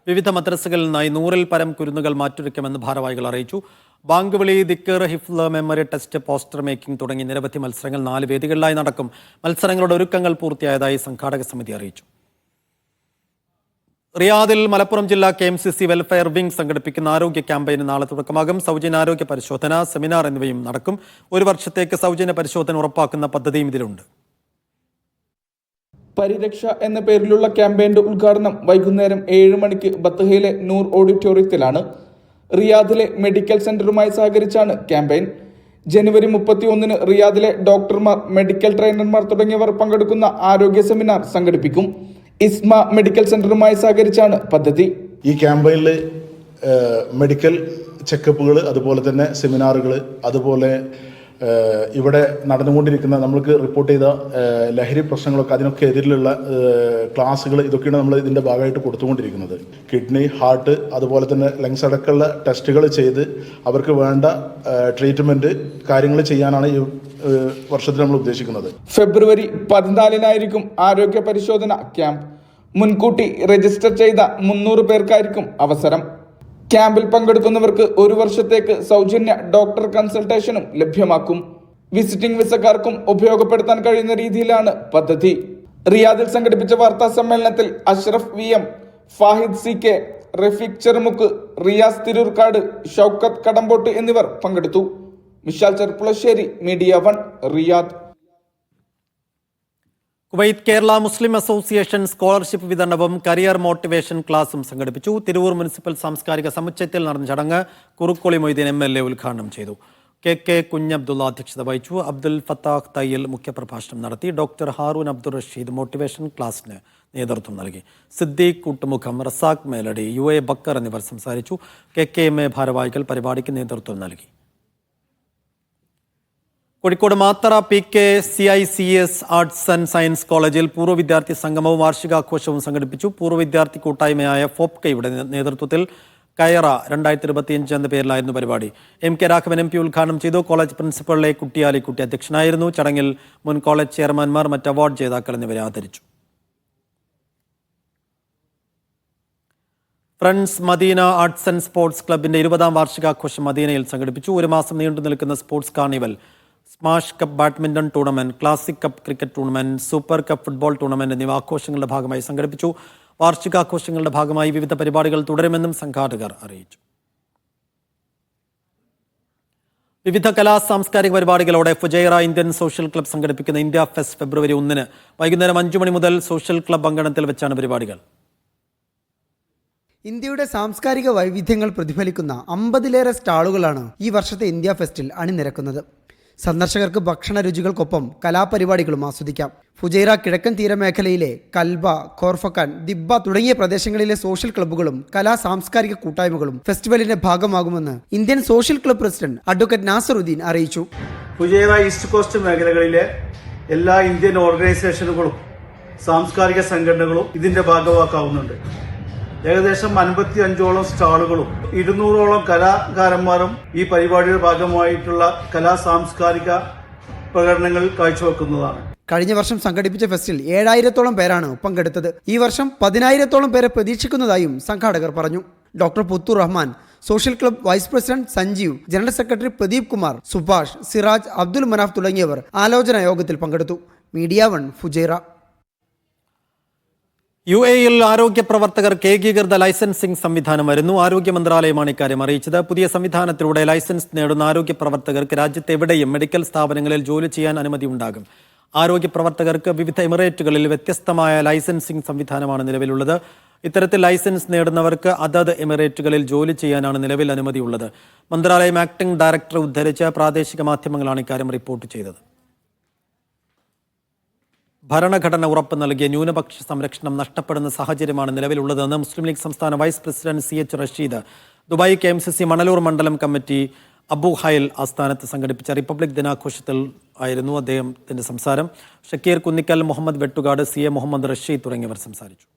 വിവിധ മദ്രസകളിൽ നിന്നായി 100-ൽ പരം കുരുന്നുകൾ മാറ്റുരയ്ക്കുമെന്ന് ഭാരവാഹികൾ അറിയിച്ചു. ബാങ്ക് വിളി, ദിക്കർ, ഹിഫ്ള്, മെമ്മറി ടെസ്റ്റ്, പോസ്റ്റർ മേക്കിംഗ് തുടങ്ങി നിരവധി മത്സരങ്ങൾ 4 വേദികളിലായി നടക്കും. മത്സരങ്ങളുടെ ഒരുക്കങ്ങൾ പൂർത്തിയായതായി സംഘാടക സമിതി അറിയിച്ചു. റിയാദിൽ മലപ്പുറം ജില്ലാ KMCC വെൽഫെയർ വിംഗ് സംഘടിപ്പിക്കുന്ന ആരോഗ്യ ക്യാമ്പയിന് നാളെ തുടക്കമാകും. സൗജന്യ ആരോഗ്യ പരിശോധന, സെമിനാർ എന്നിവയും നടക്കും. 1 വർഷത്തേക്ക് സൗജന്യ പരിശോധന ഉറപ്പാക്കുന്ന പദ്ധതിയും ഇതിലുണ്ട്. പരിരക്ഷ എന്ന പേരിലുള്ള ക്യാമ്പയിന്റെ ഉദ്ഘാടനം വൈകുന്നേരം 7 മണിക്ക് ബത്തഹയിലെ നൂർ ഓഡിറ്റോറിയത്തിലാണ്. റിയാദിലെ മെഡിക്കൽ സെന്ററുമായി സഹകരിച്ചാണ് ക്യാമ്പയിൻ. ജനുവരി 31-ന് റിയാദിലെ ഡോക്ടർമാർ, മെഡിക്കൽ ട്രെയിനർമാർ തുടങ്ങിയവർ പങ്കെടുക്കുന്ന ആരോഗ്യ സെമിനാർ സംഘടിപ്പിക്കും. ഇസ്മ മെഡിക്കൽ സെന്ററുമായി സഹകരിച്ചാണ് പദ്ധതി. ഈ ക്യാമ്പയിനിൽ മെഡിക്കൽ ചെക്കപ്പുകൾ, അതുപോലെ തന്നെ സെമിനാറുകൾ, അതുപോലെ ഇവിടെ നടന്നുകൊണ്ടിരിക്കുന്ന നമ്മൾക്ക് റിപ്പോർട്ട് ചെയ്ത ലഹരി പ്രശ്നങ്ങളൊക്കെ അതിനൊക്കെ എതിരിലുള്ള ക്ലാസ്സുകൾ, ഇതൊക്കെയാണ് നമ്മൾ ഇതിൻ്റെ ഭാഗമായിട്ട് കൊടുത്തുകൊണ്ടിരിക്കുന്നത്. കിഡ്നി, ഹാർട്ട്, അതുപോലെ തന്നെ ലങ്സ് അടക്കമുള്ള ടെസ്റ്റുകൾ ചെയ്ത് അവർക്ക് വേണ്ട ട്രീറ്റ്മെൻറ്റ് കാര്യങ്ങൾ ചെയ്യാനാണ് ഈ വർഷത്തിൽ നമ്മൾ ഉദ്ദേശിക്കുന്നത്. ഫെബ്രുവരി 14-നായിരിക്കും ആരോഗ്യ പരിശോധന ക്യാമ്പ്. മുൻകൂട്ടി രജിസ്റ്റർ ചെയ്ത 300 പേർക്കായിരിക്കും അവസരം. ക്യാമ്പിൽ പങ്കെടുക്കുന്നവർക്ക് 1 വർഷത്തേക്ക് സൗജന്യ ഡോക്ടർ കൺസൾട്ടേഷനും ലഭ്യമാക്കും. വിസിറ്റിംഗ് വിസക്കാർക്കും ഉപയോഗപ്പെടുത്താൻ കഴിയുന്ന രീതിയിലാണ് പദ്ധതി. റിയാദിൽ സംഘടിപ്പിച്ച വാർത്താ സമ്മേളനത്തിൽ അഷ്റഫ് VM, ഫാഹിദ് CK, റഫീഖ് ചെറുമുക്ക്, റിയാസ് തിരൂർക്കാട്, ഷൗക്കത്ത് കടമ്പോട്ട് എന്നിവർ പങ്കെടുത്തു. Mishal Cherpulassery, media 1 Riyadh. Kuwait Kerala Muslim association scholarship വിതരണവും കരിയർ മോട്ടിവേഷൻ ക്ലാസും സംഘടിപ്പിച്ചു. തിരൂർ മുനിസിപ്പൽ സാംസ്കാരിക സമുച്ചയത്തിൽ നടന്ന ചടങ്ങ് കുറുക്കോളി മൊയ്തീൻ MLA ഉദ്ഘാടനം ചെയ്തു. KK കുഞ്ഞബ്ദുള്ള അധ്യക്ഷത വഹിച്ചു. അബ്ദുൽ ഫത്താഹ് തയ്യൽ മുഖ്യപ്രഭാഷണം നടത്തി. ഡോക്ടർ ഹാറൂൻ അബ്ദുൾ റഷീദ് മോട്ടിവേഷൻ ക്ലാസിന് നേതൃത്വം നൽകി. സിദ്ദീഖ് കൂട്ടുമുഖം, റസാഖ് മേലടി, UA ബക്കർ എന്നിവർ സംസാരിച്ചു. KKMA ഭാരവാഹികൾ പരിപാടിക്ക് നേതൃത്വം നൽകി. Kozhikode Mathara PK CICS arts and science കോളേജിൽ പൂർവ്വ വിദ്യാർത്ഥി സംഗമവും വാർഷികാഘോഷവും സംഘടിപ്പിച്ചു. പൂർവ്വ വിദ്യാർത്ഥി കൂട്ടായ്മയായ FOPKയുടെ നേതൃത്വത്തിൽ കയറ 2025 എന്ന പേരിലായിരുന്നു പരിപാടി. MK രാഘവൻ MP ഉദ്ഘാടനം ചെയ്തു. കോളേജ് പ്രിൻസിപ്പൽ A കുട്ടിയാലിക്കുട്ടി അധ്യക്ഷനായിരുന്നു. ചടങ്ങിൽ മുൻ കോളേജ് ചെയർമാൻമാർ, മറ്റ് അവാർഡ് ജേതാക്കൾ എന്നിവരെ ആദരിച്ചു. Friends Madina arts and sports ക്ലബിന്റെ 20ാം വാർഷികാഘോഷം മദീനയിൽ സംഘടിപ്പിച്ചു. 1 മാസം നീണ്ടു നിൽക്കുന്ന sports carnival, smash cup badminton tournament, classic cup cricket tournament, super cup football tournament എന്നിവ ആഘോഷങ്ങളുടെ ഭാഗമായി സംഘടിപ്പിച്ചു. വാർഷികാഘോഷങ്ങളുടെ ഭാഗമായി വിവിധ പരിപാടികൾ തുടരുമെന്നും സംഘാടകർ അറിയിച്ചു. വിവിധ കലാ സാംസ്കാരിക പരിപാടികളോടെ ഫുജൈറ ഇന്ത്യൻ സോഷ്യൽ ക്ലബ് സംഘടിപ്പിക്കുന്ന ഇന്ത്യ ഫെസ്റ്റ് ഫെബ്രുവരി 1-ന് വൈകുന്നേരം 5 മണി മുതൽ സോഷ്യൽ ക്ലബ് അങ്കണത്തിൽ വെച്ചാണ് പരിപാടികൾ. ഇന്ത്യയുടെ സാംസ്കാരിക വൈവിധ്യങ്ങൾ പ്രതിഫലിക്കുന്ന 50-ലേറെ സ്റ്റാളുകളാണ് ഈ വർഷത്തെ ഇന്ത്യ ഫെസ്റ്റിൽ അണിനിരക്കുന്നത്. സന്ദർശകർക്ക് ഭക്ഷണ രുചികൾക്കൊപ്പം കലാപരിപാടികളും ആസ്വദിക്കാം. ഫുജൈറ കിഴക്കൻ തീരമേഖലയിലെ കൽബ, ഖോർഫക്കാൻ, ദിബ്ബ തുടങ്ങിയ പ്രദേശങ്ങളിലെ സോഷ്യൽ ക്ലബ്ബുകളും കലാ സാംസ്കാരിക കൂട്ടായ്മകളും ഫെസ്റ്റിവലിന്റെ ഭാഗമാകുമെന്ന് Indian social club president advocate Nasaruddin അറിയിച്ചു. ഫുജൈറ ഈസ്റ്റ് കോസ്റ്റ് മേഖലകളിലെ എല്ലാ ഇന്ത്യൻ ഓർഗനൈസേഷനുകളും സാംസ്കാരിക സംഘടനകളും ഇതിന്റെ ഭാഗമാക്കാവുന്നുണ്ട്. ഏകദേശം 55ഓളം സ്റ്റാളുകളും 200ഓളം കലാകാരന്മാരും ഈ പരിപാടിയുടെ ഭാഗമായിട്ടുള്ള കലാ സാംസ്കാരിക പ്രകടനങ്ങൾ കാഴ്ചവെക്കുന്നതാണ്. കഴിഞ്ഞ വർഷം സംഘടിപ്പിച്ച ഫെസ്റ്റിൽ 7000-ഓളം പേരാണ് പങ്കെടുത്തത്. ഈ വർഷം 10,000-ഓളം പേരെ പ്രതീക്ഷിക്കുന്നതായും സംഘാടകർ പറഞ്ഞു. Doctor Puthur Rahman, social club vice president Sanjeev, general secretary Pradeep Kumar, Subhash, Siraj, Abdul Manaf തുടങ്ങിയവർ ആലോചനാ യോഗത്തിൽ പങ്കെടുത്തു. Media 1 Fujairah. UAE-യിൽ ആരോഗ്യ പ്രവർത്തകർക്ക് ഏകീകൃത ലൈസൻസിംഗ് സംവിധാനം വരുന്നു. ആരോഗ്യ മന്ത്രാലയമാണ് ഇക്കാര്യം അറിയിച്ചത്. പുതിയ സംവിധാനത്തിലൂടെ ലൈസൻസ് നേടുന്ന ആരോഗ്യ പ്രവർത്തകർക്ക് രാജ്യത്ത് എവിടെയും മെഡിക്കൽ സ്ഥാപനങ്ങളിൽ ജോലി ചെയ്യാൻ അനുമതി ഉണ്ടാകും. ആരോഗ്യ പ്രവർത്തകർക്ക് വിവിധ എമിറേറ്റുകളിൽ വ്യത്യസ്തമായ ലൈസൻസിംഗ് സംവിധാനമാണ് നിലവിലുള്ളത്. ഇത്തരത്തിൽ ലൈസൻസ് നേടുന്നവർക്ക് അതത് എമിറേറ്റുകളിൽ ജോലി ചെയ്യാനാണ് നിലവിൽ അനുമതിയുള്ളത്. മന്ത്രാലയം ആക്ടിംഗ് ഡയറക്ടറെ ഉദ്ധരിച്ച് പ്രാദേശിക മാധ്യമങ്ങളാണ് ഇക്കാര്യം റിപ്പോർട്ട് ചെയ്തത്. ഭരണഘടന ഉറപ്പ് നൽകിയ ന്യൂനപക്ഷ സംരക്ഷണം നഷ്ടപ്പെടുന്ന സാഹചര്യമാണ് നിലവിലുള്ളതെന്ന് മുസ്ലിം ലീഗ് സംസ്ഥാന vice president CH Rasheed Dubai KMCC Manalur മണ്ഡലം കമ്മിറ്റി അബു ഹൈൽ ആസ്ഥാനത്ത് സംഘടിപ്പിച്ച റിപ്പബ്ലിക് ദിനാഘോഷത്തിൽ ആയിരുന്നു അദ്ദേഹത്തിന്റെ സംസാരം. ഷക്കീർ കുന്നിക്കൽ, മുഹമ്മദ് വെട്ടുകാട്, CA മുഹമ്മദ് റഷീദ് തുടങ്ങിയവർ സംസാരിച്ചു.